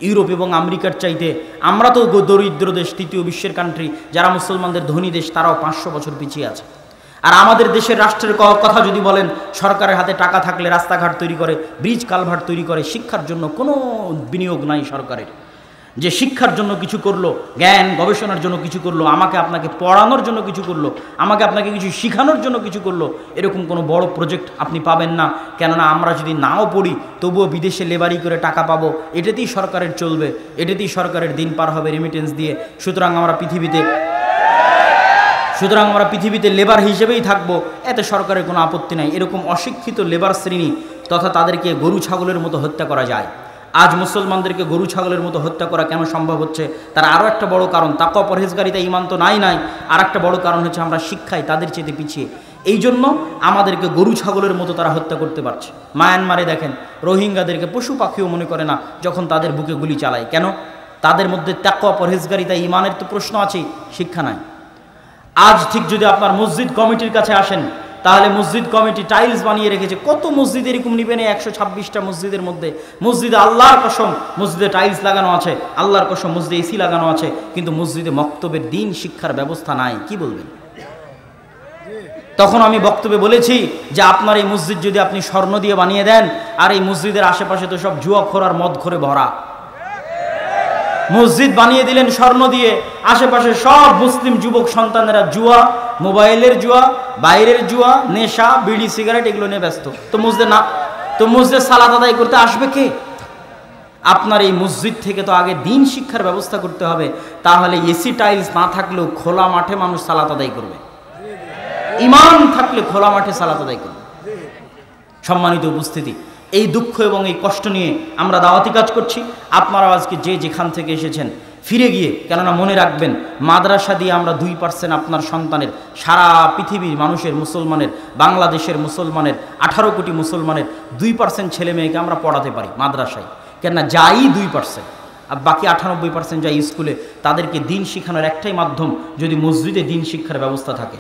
ইউরোপ এবং আমেরিকার চাইতে আমরা তো দরিদ্র দেশ, তৃতীয় বিশ্বের কান্ট্রি, যারা মুসলমানদের ধনী দেশ, তারাও 500 বছর পিছিয়ে আছে। আর আমাদের দেশের রাষ্ট্রের কথা যদি বলেন, সরকারের হাতে টাকা থাকলে রাস্তাঘাট তৈরি করে, ব্রিজ কালভার্ট তৈরি করে, শিক্ষার জন্য কোনো বিনিয়োগ নাই সরকারের। যে শিক্ষার জন্য কিছু করলো, জ্ঞান গবেষণার জন্য কিছু করলো, আমাকে আপনাকে পড়ানোর জন্য কিছু করলো, আমাকে আপনাকে কিছু শেখানোর জন্য কিছু করলো, এরকম কোনো বড় প্রজেক্ট আপনি পাবেন না। কেননা আমরা যদি নাও পড়ি, তবুও বিদেশে লেবারি করে টাকা পাবো, এটাতেই সরকারের চলবে, এটাতেই সরকারের দিন পার হবে রেমিটেন্স দিয়ে। সুতরাং আমরা পৃথিবীতে লেবার হিসেবেই থাকবো, এতে সরকারের কোনো আপত্তি নাই। এরকম অশিক্ষিত লেবার শ্রেণী, তথা তাদেরকে গরু ছাগলের মতো হত্যা করা যায়। আজ মুসলমানদেরকে গরু ছাগলের মতো হত্যা করা কেন সম্ভব হচ্ছে? তার আরও একটা বড় কারণ, তাকওয়া পরহেজগারিতা, ঈমান তো নাই। আর একটা বড় কারণ হচ্ছে আমরা শিক্ষায় তাদের চেয়ে পিছিয়ে। এই জন্য আমাদেরকে গরু ছাগলের মতো তারা হত্যা করতে পারছে। মায়ানমারে দেখেন, রোহিঙ্গাদেরকে পশু পাখিও মনে করে না যখন তাদের বুকে গুলি চালায়। কেন? তাদের মধ্যে তাকওয়া পরহেজগারিতা, ঈমানের তো প্রশ্ন আছেই, শিক্ষা নাই। আজ ঠিক যদি আপনার মসজিদ কমিটির কাছে আসেন, তাহলে মসজিদ কমিটি টাইলস বানিয়ে রেখেছে। কত মসজিদ এরকম নিবেন? 126টা মসজিদের মধ্যে, মসজিদে আল্লাহর কসম মসজিদে টাইলস লাগানো আছে, আল্লাহর কসম মসজিদে এসি লাগানো আছে, কিন্তু মসজিদে মক্তবের দ্বীন শিক্ষার ব্যবস্থা নাই। কি বলবেন? তখন আমি বক্তব্যে বলেছি যে আপনার এই মসজিদ যদি আপনি স্বর্ণ দিয়ে বানিয়ে দেন, আর এই মসজিদের আশেপাশে তো সব জুয়াখোর আর মদখোরে ভরা, মসজিদ বানিয়ে দিলেন স্বর্ণ দিয়ে, আশেপাশে সব মুসলিম যুবক সন্তানেরা জুয়া মোবাইলের জুয়া, বাইরের জুয়া, নেশা, বিড়ি, সিগারেট এগুলো নিয়ে ব্যস্ত। তো মসজিদে সালাত আদায় করতে আসবে কে? আপনার এই মসজিদ থেকে তো আগে দিন শিক্ষার ব্যবস্থা করতে হবে। তাহলে এসি টাইলস না থাকলেও খোলা মাঠে মানুষ সালাত আদায় করবে, ইমান থাকলে খোলা মাঠে সালাত আদায় করবে। সম্মানিত উপস্থিতি, এই দুঃখ এবং এই কষ্ট নিয়ে আমরা দাওয়াতি কাজ করছি। আপনারা আজকে যে যেখান থেকে এসেছেন ফিরে গিয়ে, কেননা মনে রাখবেন মাদ্রাসা দিয়ে আমরা 2% আপনার সন্তানের, সারা পৃথিবীর মানুষের, মুসলমানের, বাংলাদেশের মুসলমানের, 18 কোটি মুসলমানের 2% ছেলে মেয়েকে আমরা পড়াতে পারি মাদ্রাসায়। কেননা যাই 2%, আর বাকি 98% যাই স্কুলে, তাদেরকে দিন শিখানোর একটাই মাধ্যম যদি মসজিদে দিন শিক্ষার ব্যবস্থা থাকে।